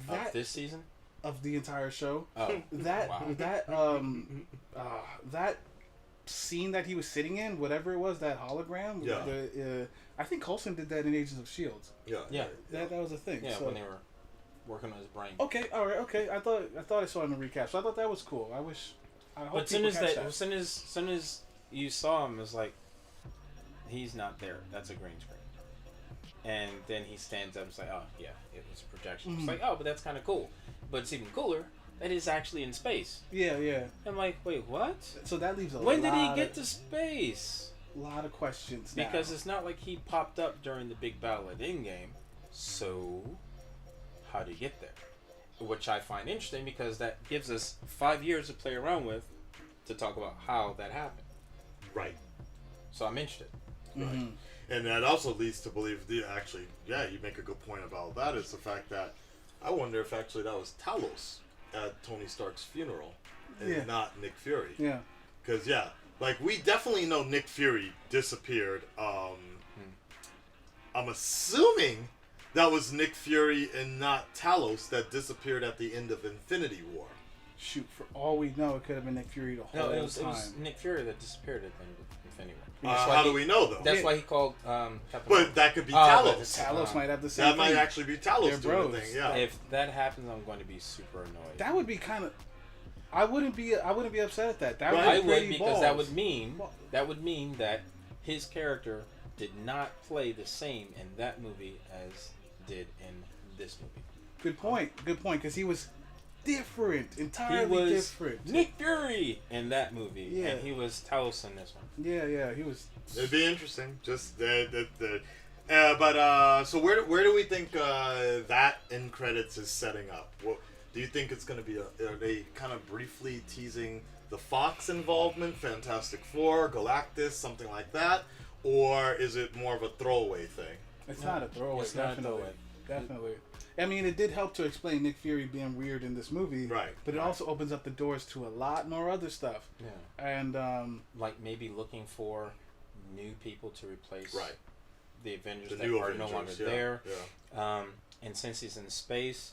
Of this season? Of the entire show. Oh, that scene that he was sitting in, whatever it was, that hologram. Yeah. I think Coulson did that in Agents of S.H.I.E.L.D. Yeah. That was a thing. Yeah, so, when they were working on his brain. Okay, all right, okay. I thought I saw it in the recap, so I thought that was cool. I hope as soon as you saw him, it was like, he's not there. That's a green screen. And then he stands up and is like, oh yeah, it was a projection. It's like, oh, but that's kind of cool. But it's even cooler that is actually in space. Yeah. I'm like, wait, what? So that leaves when did he get to space? A lot of questions because it's not like he popped up during the big battle at Endgame. So how did he get there? Which I find interesting because that gives us 5 years to play around with to talk about how that happened. Right. So I'm interested. Right. Mm-hmm. And that also leads to believe, you make a good point about that, is the fact that I wonder if actually that was Talos at Tony Stark's funeral. and not Nick Fury. Yeah. Because, like, we definitely know Nick Fury disappeared. I'm assuming that was Nick Fury and not Talos that disappeared at the end of Infinity War. Shoot, for all we know, it could have been Nick Fury the whole No, it was time. Nick Fury that disappeared at the end of Infinity War. How do we know, though? That's why he called Captain But Marvel. that could be but Talos. Talos might have the same That thing. might actually be Talos They're doing the bros. thing, yeah. If that happens, I'm going to be super annoyed. That would be kind of. I wouldn't be upset at that. That would I be would, pretty because balls. that would mean that his character did not play the same in that movie as did in this movie. Good point. Good point. Because he was different, entirely He was different. Nick Fury in that movie, Yeah. and he was Talos in this one. Yeah, he was. It'd be interesting. Just so where do we think that end credits is setting up? What do you think it's going to be? Are they kind of briefly teasing the Fox involvement, Fantastic Four, Galactus, something like that, or is it more of a throwaway thing? It's not a throwaway. It's not a definitely. throwaway. Definitely. I mean, it did help to explain Nick Fury being weird in this movie. Right. But it also opens up the doors to a lot more other stuff. Yeah. And Like maybe looking for new people to replace the Avengers The that new are Avengers, no longer yeah, there. Yeah. And since he's in space,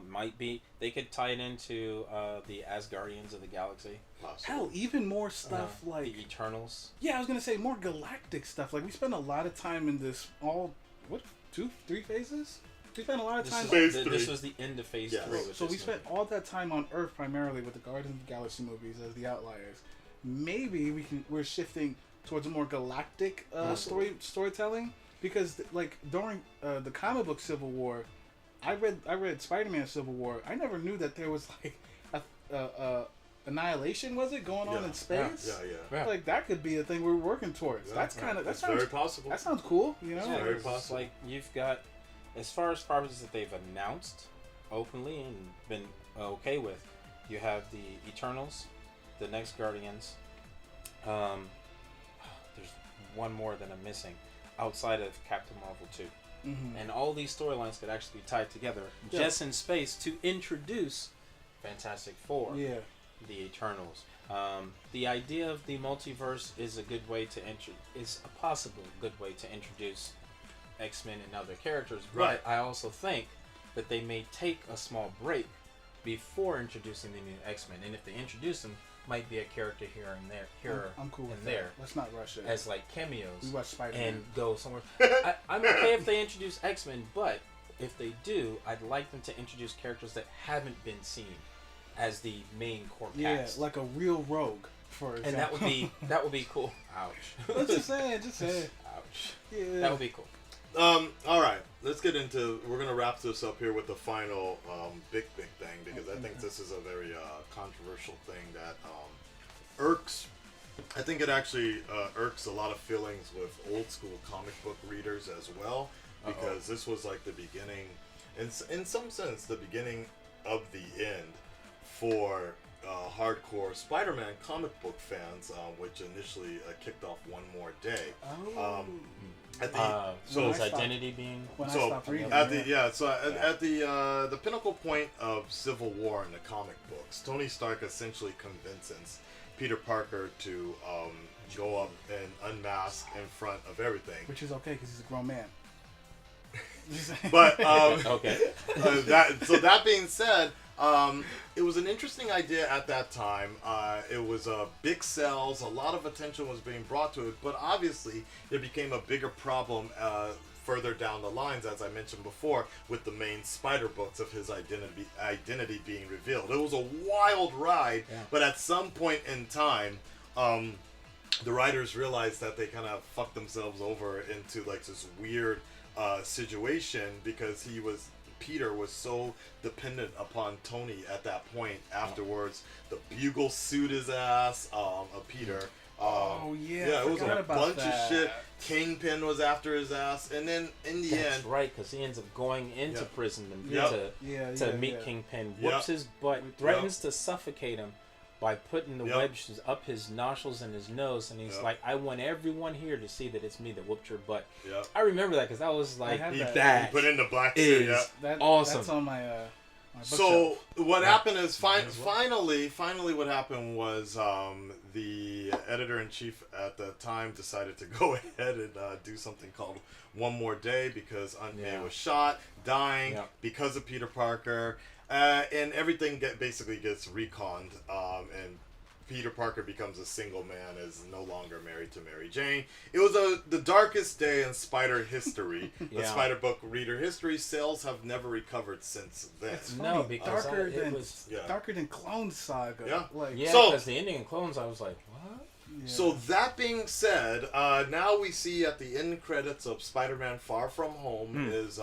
might be they could tie it into the Asgardians of the Galaxy. Possible. hell, even more stuff like the Eternals. Yeah, I was gonna say more galactic stuff. Like we spend a lot of time in this 2-3 phases. We spent a lot of time. This was the end of Phase 3. So we spent all that time on Earth primarily with the Guardians of the Galaxy movies as the outliers. Maybe we're shifting towards a more galactic storytelling because like during the comic book Civil War, I read Spider-Man Civil War. I never knew that there was like a annihilation going on in space. Yeah. Like that could be a thing we're working towards. Yeah, That's very possible. That sounds cool. Yeah, very it's possible. like you've got, as far as properties that they've announced openly and been okay with, you have the Eternals, the next Guardians. There's one more that I'm missing outside of Captain Marvel 2. Mm-hmm. And all these storylines could actually be tied together just in space to introduce Fantastic Four, the Eternals. The idea of the multiverse is a good way to is a possible good way to introduce X-Men and other characters. But I also think that they may take a small break before introducing the new X-Men, and if they introduce them, might be a character here and there, I'm cool with and that. there. Let's not rush it. As like cameos. We watch Spider-Man. And go somewhere. I'm okay if they introduce X-Men, but if they do, I'd like them to introduce characters that haven't been seen as the main core cast. Yeah, like a real rogue, for example. And that would be cool. Ouch. Just saying. Ouch. Yeah. That would be cool. All right, let's get into. We're gonna wrap this up here with the final big thing because I think this is a very controversial thing that irks. I think it actually irks a lot of feelings with old school comic book readers as well because this was like the beginning, in some sense, the beginning of the end for hardcore Spider-Man comic book fans, which initially kicked off One More Day. So his identity being at the pinnacle point of Civil War in the comic books, Tony Stark essentially convinces Peter Parker to go up and unmask in front of everything, which is okay because he's a grown man. But okay. That being said, it was an interesting idea at that time. It was big sales. A lot of attention was being brought to it, but obviously there became a bigger problem further down the lines, as I mentioned before, with the main Spider books of his identity being revealed. It was a wild ride, but at some point in time, the writers realized that they kind of fucked themselves over into like this weird situation because Peter was so dependent upon Tony at that point. Afterwards, the Bugle sued his ass of Peter. It was a bunch of shit. Kingpin was after his ass, and then in the end, that's right, because he ends up going into prison to meet Kingpin, whoops his butt, threatens to suffocate him by putting the wedges up his nostrils and his nose, and he's like, I want everyone here to see that it's me that whooped your butt. I remember that because that was like, he put in the black suit. Awesome. That's on my So what happened is Might as well. finally what happened was the editor-in-chief at the time decided to go ahead and do something called One More Day because Aunt May was shot, dying because of Peter Parker, and everything basically gets reconned, and Peter Parker becomes a single man, is no longer married to Mary Jane. It was the darkest day in Spider history, the Spider book reader history. Sales have never recovered since then. It's funny, because darker than Clone Saga. Yeah. Because the ending in Clones, I was like, what? Yeah. So that being said, now we see at the end credits of Spider-Man Far From Home is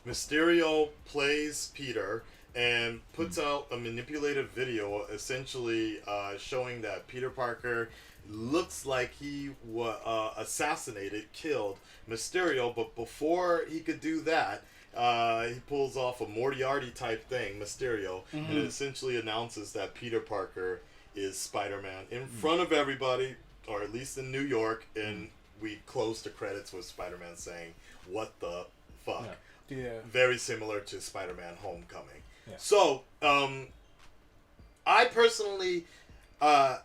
Mysterio plays Peter and puts out a manipulated video essentially showing that Peter Parker looks like he killed Mysterio, but before he could do that, he pulls off a Moriarty type thing, Mysterio, and it essentially announces that Peter Parker is Spider-Man in front of everybody, or at least in New York, and we close the credits with Spider-Man saying, "What the fuck?" Yeah. Very similar to Spider-Man Homecoming. Yeah. So, I personally, I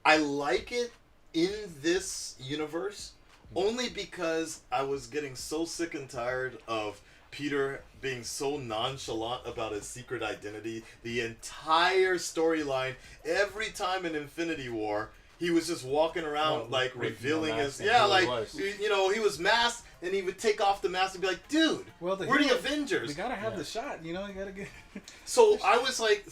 like it in this universe only because I was getting so sick and tired of Peter being so nonchalant about his secret identity. The entire storyline, every time in Infinity War, he was just walking around revealing his he was masked, and he would take off the mask and be like, "Dude, we're the Avengers." We gotta have the shot, you gotta get. So I was like,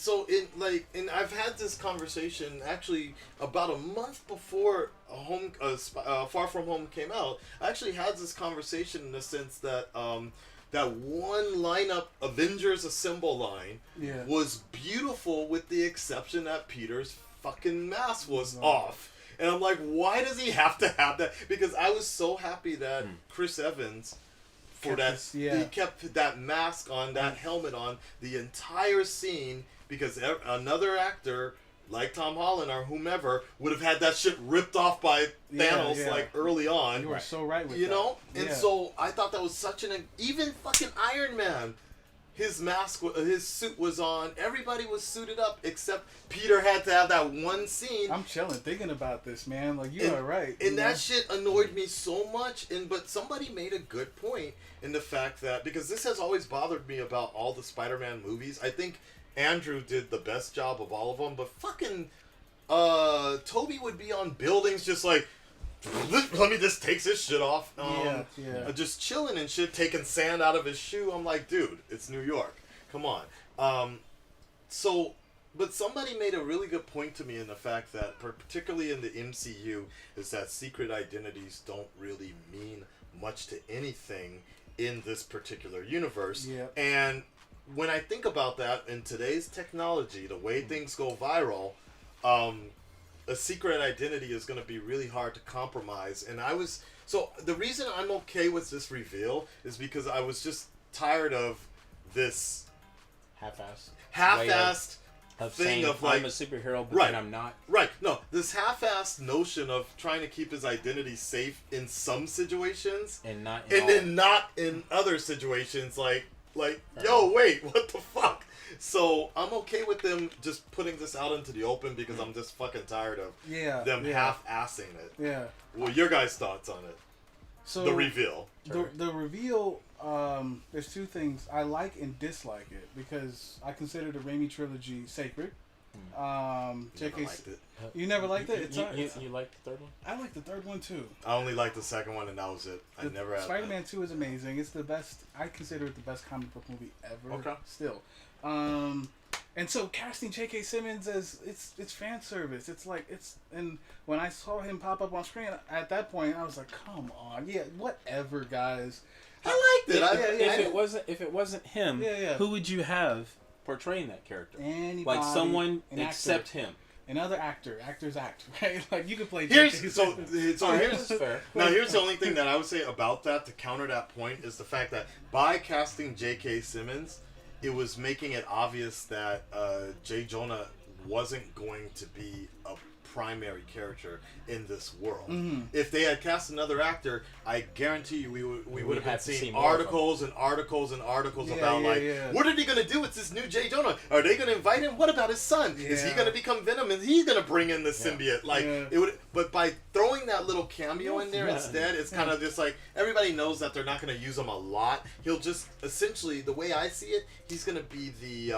and I've had this conversation actually about a month before Far From Home came out. I actually had this conversation in the sense that that one lineup, Avengers Assemble line, was beautiful with the exception that Peter's fucking mask was off. And I'm like, why does he have to have that? Because I was so happy that Chris Evans, he kept that mask on, that helmet on, the entire scene, because another actor, like Tom Holland or whomever, would have had that shit ripped off by Thanos early on. You were so right with that. You know? And so I thought that was such even fucking Iron Man, his mask, his suit was on. Everybody was suited up except Peter had to have that one scene. I'm chilling thinking about this, man. Like, you are right. And that shit annoyed me so much. But somebody made a good point in the fact that, because this has always bothered me about all the Spider-Man movies. I think Andrew did the best job of all of them, but fucking Toby would be on buildings just like, let me just take this shit off. Just chilling and shit, taking sand out of his shoe. I'm like, dude, it's New York. Come on. But somebody made a really good point to me in the fact that, particularly in the MCU, is that secret identities don't really mean much to anything in this particular universe. Yeah. And when I think about that, in today's technology, the way things go viral, a secret identity is going to be really hard to compromise. And the reason I'm okay with this reveal is because I was just tired of this half-assed thing of like, I'm a superhero, but then I'm not. Right. No, this half-assed notion of trying to keep his identity safe in some situations, and not in other situations. Like, yo, wait, what the fuck? So I'm okay with them just putting this out into the open because I'm just fucking tired of them half-assing it. Yeah. Well, your guys' thoughts on it? So the reveal. The reveal. There's two things I like and dislike it because I consider the Raimi trilogy sacred. J.K. liked it. You never liked it? You liked the third one? I like the third one too. I only liked the second one, and that was it. I never had Spider-Man 2 is amazing. It's the best. I consider it the best comic book movie ever. Okay. Still. And so casting J.K. Simmons as it's fan service. It's like and when I saw him pop up on screen at that point, I was like, come on, whatever, guys. I liked it. If it wasn't him, who would you have portraying that character? Anybody, like someone except him. Another actors act, right? Like you could play. Here's fair. Now here's the only thing that I would say about that to counter that point is the fact that by casting J.K. Simmons, it was making it obvious that J. Jonah wasn't going to be a primary character in this world. If they had cast another actor, I guarantee you we would have been seeing articles and articles and articles about what are they going to do with this new J. Jonah? Are they going to invite him? What about his son? Is he going to become Venom? Is he going to bring in the symbiote? Like it would, but by throwing that little cameo in there instead, it's kind of just like everybody knows that they're not going to use him a lot. He'll just essentially, the way I see it, he's going to be the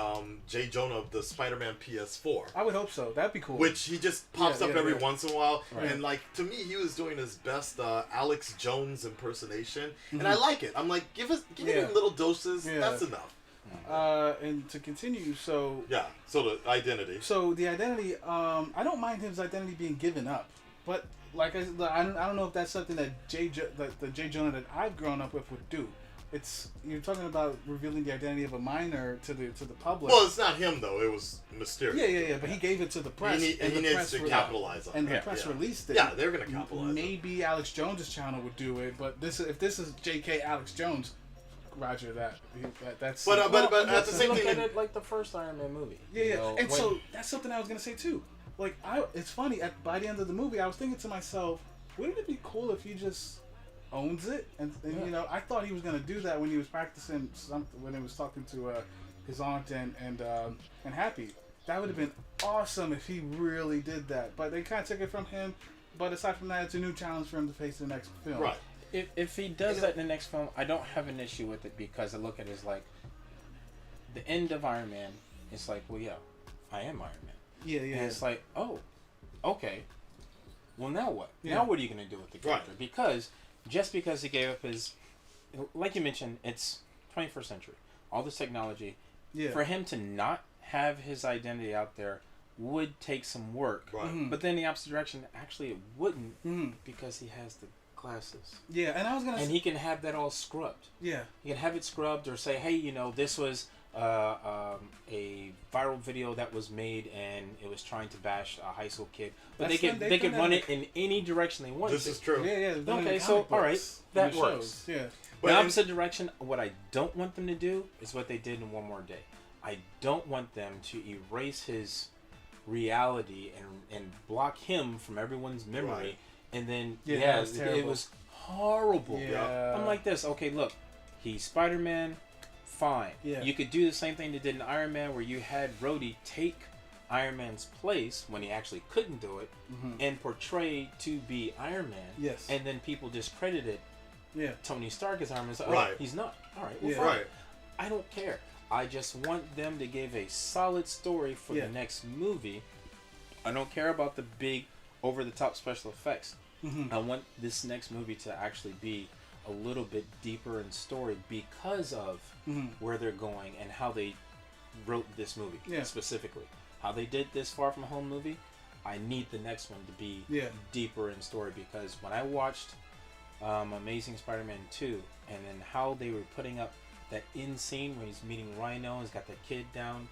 J. Jonah of the Spider-Man PS4. I would hope so. That'd be cool. Which he just pops up every once in a while, and like to me, he was doing his best Alex Jones impersonation, and I like it. I'm like, give it in little doses. That's enough. And to continue, so the identity. So the identity, I don't mind his identity being given up, but like I don't know if that's something that the J. Jonah that I've grown up with would do. You're talking about revealing the identity of a minor to the public. Well, it's not him though. It was Mysterio. Yeah. But he gave it to the press. He needs to capitalize on it. And the press released it. Yeah, they're gonna capitalize. Maybe Alex Jones's channel would do it, but if this is J.K. Alex Jones, Roger that's. But at the same look thing, at it like the first Iron Man movie. Yeah. And so that's something I was gonna say too. Like it's funny. By the end of the movie, I was thinking to myself, wouldn't it be cool if he just owns it? And you know, I thought he was gonna do that when he was practicing when he was talking to his aunt and Happy. That would have been awesome if he really did that. But they kind of took it from him. But aside from that, it's a new challenge for him to face the next film. Right. If he does that in the next film, I don't have an issue with it because I look at it as like the end of Iron Man. It's like, well, yeah, I am Iron Man. Yeah. And it's like, oh, okay. Well, now what? Yeah. Now what are you going to do with the character? Right. Because just because he gave up his, like you mentioned, it's 21st century. All this technology. Yeah. For him to not have his identity out there would take some work. Right. Mm-hmm. But then the opposite direction, actually, it wouldn't because he has the glasses. Yeah, and I was gonna. And he can have that all scrubbed. Yeah. He can have it scrubbed, or say, hey, you know, this was a viral video that was made and it was trying to bash a high school kid, but they could run it in any direction they wanted. This is true. Yeah. Okay, so all right, that works. Yeah. The opposite direction. What I don't want them to do is what they did in One More Day. I don't want them to erase his reality and block him from everyone's memory. Right. And then it was horrible. Yeah. I'm like this. Okay, look, he's Spider-Man. Fine. Yeah. You could do the same thing they did in Iron Man, where you had Rhodey take Iron Man's place when he actually couldn't do it, and portray to be Iron Man. Yes. And then people discredited Tony Stark as Iron Man. So, Right. He's not. All right. Well, Yeah. fine. Right. I don't care. I just want them to give a solid story for the next movie. I don't care about the big, over-the-top special effects. I want this next movie to actually be a little bit deeper in story because of where they're going and how they wrote this movie specifically. How they did this Far From Home movie, I need the next one to be deeper in story, because when I watched Amazing Spider-Man 2 and then how they were putting up that end scene where he's meeting Rhino, he's got the kid down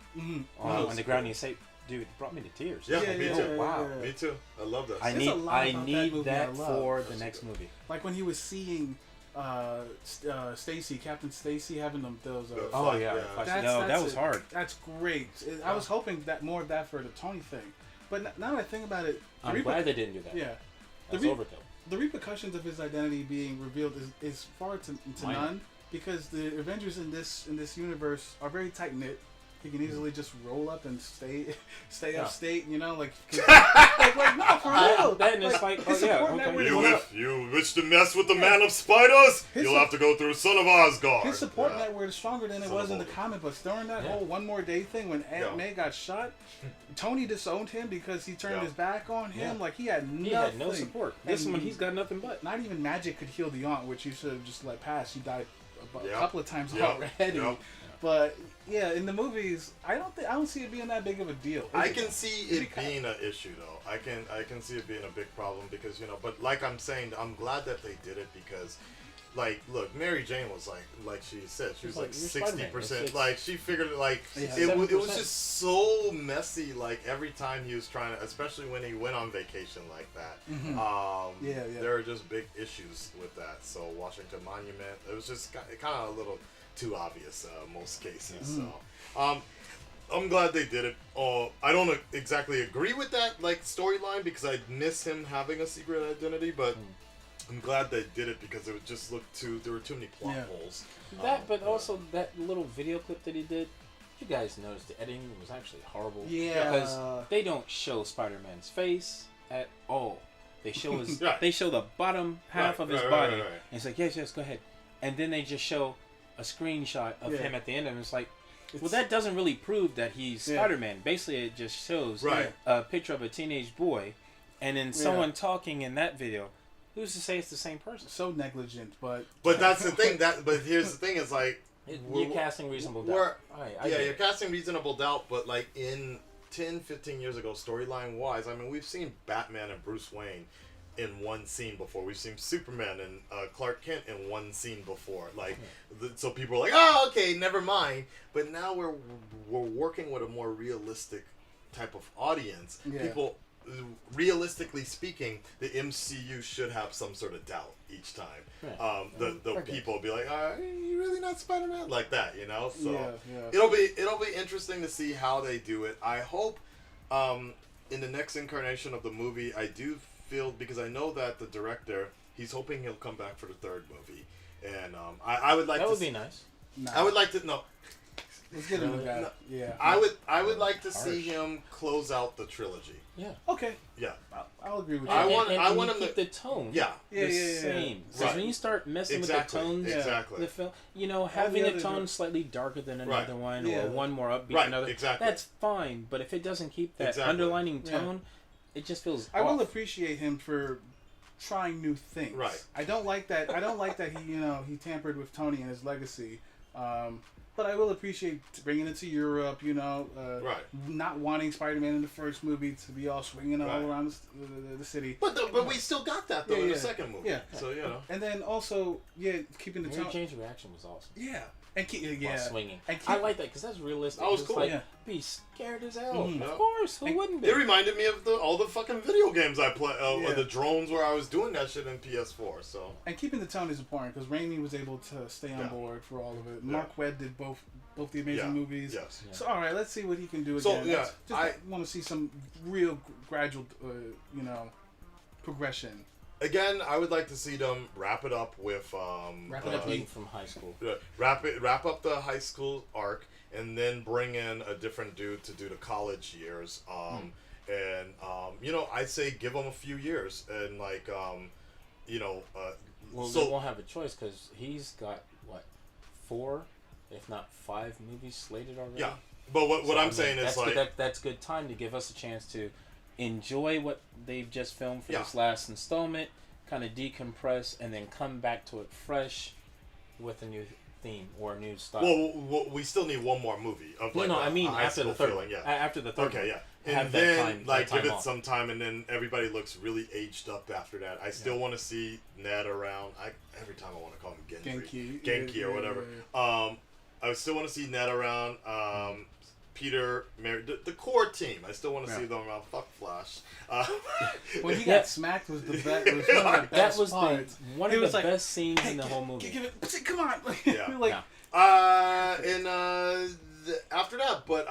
on the ground, and he say, dude, it brought me to tears. Yeah, me too. Wow. Me too. I love that. I need that for the next movie. Like when he was seeing Stacy, Captain Stacy, having those. Oh yeah, that was hard. That's great. I was hoping that more of that for the Tony thing, but now that I think about it, I'm glad they didn't do that. Yeah, that's overkill. The repercussions of his identity being revealed is far to none, because the Avengers in this universe are very tight knit. He can easily just roll up and stay upstate, you know, like no, for real. Then it's like, You wish to mess with the Man of Spiders? You'll have to go through Son of Asgard. His support network is stronger than it was in the comic books. During that whole One More Day thing, when Aunt May got shot, Tony disowned him because he turned his back on him. Like he had nothing. He had no support. This one, he's got nothing but. Not even magic could heal the aunt, which you should have just let pass. She died a couple of times already. But yeah, in the movies, I don't see it being that big of a deal. I can see it being an issue though. I can see it being a big problem because, you know, but like I'm saying, I'm glad that they did it because, like, look, Mary Jane was like she said, she was like 60%. Like she figured it, like it was just so messy. Like every time he was trying to, especially when he went on vacation like that. There are just big issues with that. So Washington Monument, it was just kind of a little too obvious most cases. So I'm glad they did it. I don't exactly agree with that like storyline because I miss him having a secret identity, but I'm glad they did it because it would just look there were too many plot holes. That, but also that little video clip that he did. You guys noticed the editing was actually horrible. Yeah. Because they don't show Spider-Man's face at all. They show his. Right. They show the bottom half of his right, body. right. And it's like, yes, go ahead. And then they just show a screenshot of him at the end, and it's like, well, that doesn't really prove that he's Spider-Man. Basically, it just shows a picture of a teenage boy, and then someone talking in that video. Who's to say it's the same person? So negligent, but that's the thing. But here's the thing: is like you're casting reasonable doubt. You're casting reasonable doubt, but like in 10, 15 years ago, storyline wise, I mean, we've seen Batman and Bruce Wayne in one scene before. We've seen Superman and Clark Kent in one scene before. Like, so people are like, oh, okay, never mind. But now we're working with a more realistic type of audience. Yeah. People, realistically speaking, the MCU should have some sort of doubt each time. Yeah. The people will be like, are you really not Spider-Man? Like that, you know? So it'll be interesting to see how they do it. I hope in the next incarnation of the movie, I do feel, because I know that the director, he's hoping he'll come back for the third movie. And I would like that would be nice. I would like to let's get him back. Yeah. I would like to see him close out the trilogy. Yeah. Okay. Yeah. I'll agree with you. I want him to keep the tone. Yeah. The same. Because when you start messing with the tones, the film, having a tone slightly darker than another one, or one more upbeat than another, that's fine. But if it doesn't keep that underlining tone, it just feels. I will appreciate him for trying new things. Right. I don't like that. I don't like that he tampered with Tony and his legacy. But I will appreciate bringing it to Europe, not wanting Spider-Man in the first movie to be all swinging all around the city. But we still got that, though, in the second movie. Yeah. So, And then also, keeping the tone. Mary Jane's reaction was awesome. Yeah. And while swinging. I like that, because that's realistic. That was cool. Like, be scared as hell. Mm-hmm. Of course. Who wouldn't be? It reminded me of all the fucking video games I play, the drones where I was doing that shit in PS4. So. And keeping the tone is important, because Raimi was able to stay on board for all of it. Mark Webb did both the Amazing movies. Yes. So, all right, let's see what he can do again. So, I want to see some real gradual, progression. Again, I would like to see them wrap it up with wrap it up from high school. Wrap up the high school arc, and then bring in a different dude to do the college years. And I say give him a few years, and well, they won't have a choice because he's got 4, if not 5 movies slated already. Yeah, but what I'm saying is that's good time to give us a chance to enjoy what they've just filmed for this last installment, kind of decompress, and then come back to it fresh with a new theme or a new style. Well, we still need one more movie of after the third. After the third. Okay, yeah. And then give it some time, and then everybody looks really aged up after that. I still want to see Ned around. Every time I want to call him Genki or whatever. I still want to see Ned around. Peter, Mary, the core team. I still want to see them around. Fuck Flash. When he got smacked was the best. That was one of the best scenes in the whole movie. Come on. After that, but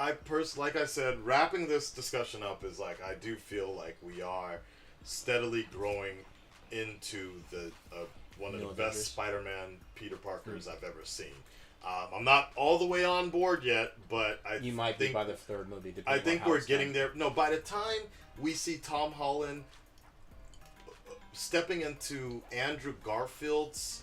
like I said, wrapping this discussion up is I do feel like we are steadily growing into one of the best Spider-Man Peter Parkers I've ever seen. I'm not all the way on board yet, but you might be by the third movie. I think we're getting there. No, by the time we see Tom Holland stepping into Andrew Garfield's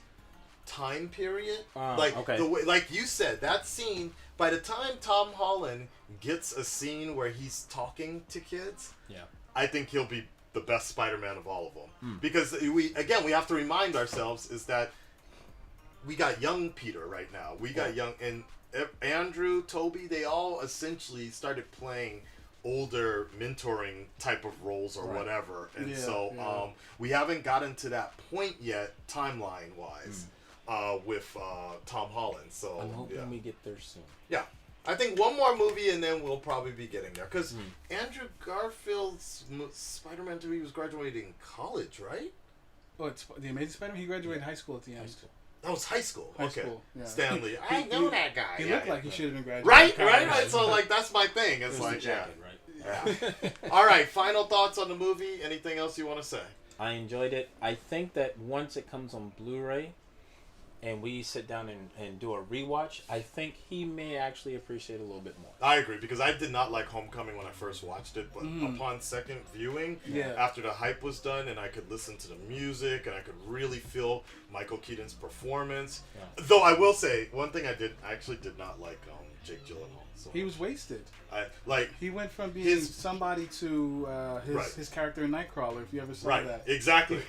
time period, the way, like you said, that scene. By the time Tom Holland gets a scene where he's talking to kids, I think he'll be the best Spider-Man of all of them. Because we have to remind ourselves is that. We got young Peter right now. We got young, and Andrew, Toby, they all essentially started playing older mentoring type of roles or whatever. And we haven't gotten to that point yet, timeline-wise, with Tom Holland. So I'm hoping we get there soon. Yeah. I think one more movie and then we'll probably be getting there. Because Andrew Garfield's Spider-Man 2, he was graduating college, right? Oh, it's The Amazing Spider-Man? He graduated high school at the end. That was high school. High okay. school, yeah. Stanley. I know that guy. He yeah, looked like he yeah. should have been graduated. Right, from right, college. right. So like that's my thing. It's It was like the jacket, right? yeah. All right. Final thoughts on the movie. Anything else you want to say? I enjoyed it. I think that once it comes on Blu-ray and we sit down and do a rewatch, I think he may actually appreciate it a little bit more. I agree because I did not like Homecoming when I first watched it, but upon second viewing, after the hype was done and I could listen to the music and I could really feel Michael Keaton's performance. Yeah. Though I will say one thing I actually did not like Jake Gyllenhaal. So he was wasted. He went from being somebody to his character in Nightcrawler. If you ever saw that, exactly.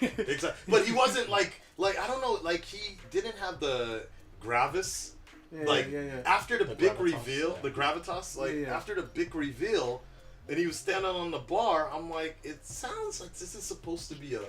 But he wasn't like I don't know, like he didn't have the gravis. After the big gravitas, reveal, the gravitas, after the big reveal, and he was standing on the bar. I'm like, it sounds like this is supposed to be a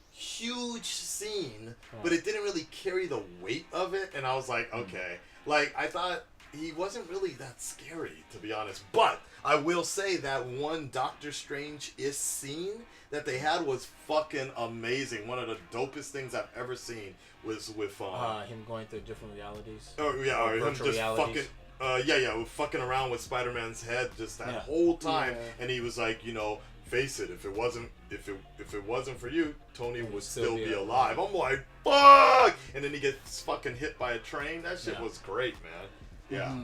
huge scene, but it didn't really carry the weight of it. And I was like, okay, like I thought. He wasn't really that scary, to be honest. But I will say that one Doctor Strange-ish scene that they had was fucking amazing. One of the dopest things I've ever seen was with him going through different realities. Oh yeah, or him just realities. fucking fucking around with Spider-Man's head just that whole time, and he was like, face it, if it wasn't for you, Tony would still be alive. I'm like, fuck! And then he gets fucking hit by a train. That shit was great, man. Yeah.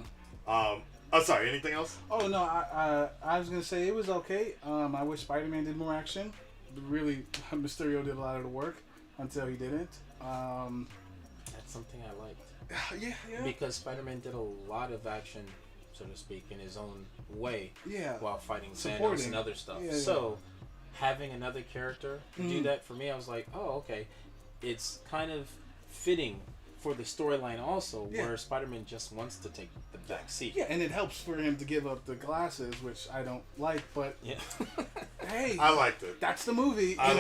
Sorry, anything else? Oh, no, I was going to say it was okay. I wish Spider-Man did more action. Really, Mysterio did a lot of the work until he didn't. That's something I liked. Yeah. Because Spider-Man did a lot of action, so to speak, in his own way. Yeah. While fighting Thanos and other stuff. So, having another character do that for me, I was like, oh, okay. It's kind of fitting for the storyline also, where Spider-Man just wants to take the back seat. Yeah, and it helps for him to give up the glasses, which I don't like, but hey, I liked it. That's the movie. I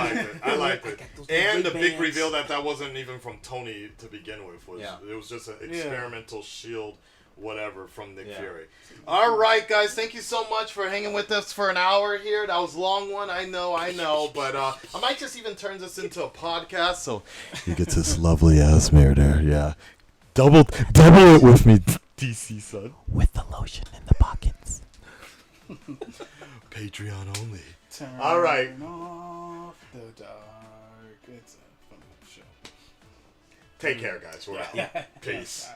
liked it. And the big reveal that wasn't even from Tony to begin with. It was just an experimental shield, whatever, from Nick Fury. All right, guys, thank you so much for hanging with us for an hour here. That was a long one, I know, but I might just even turn this into a podcast. So he gets this lovely ass mirror there, yeah. Double it with me, DC son. With the lotion in the pockets. Patreon only. Turn all right. Off the dark. It's a fun show. Take care, guys. We're out. Peace.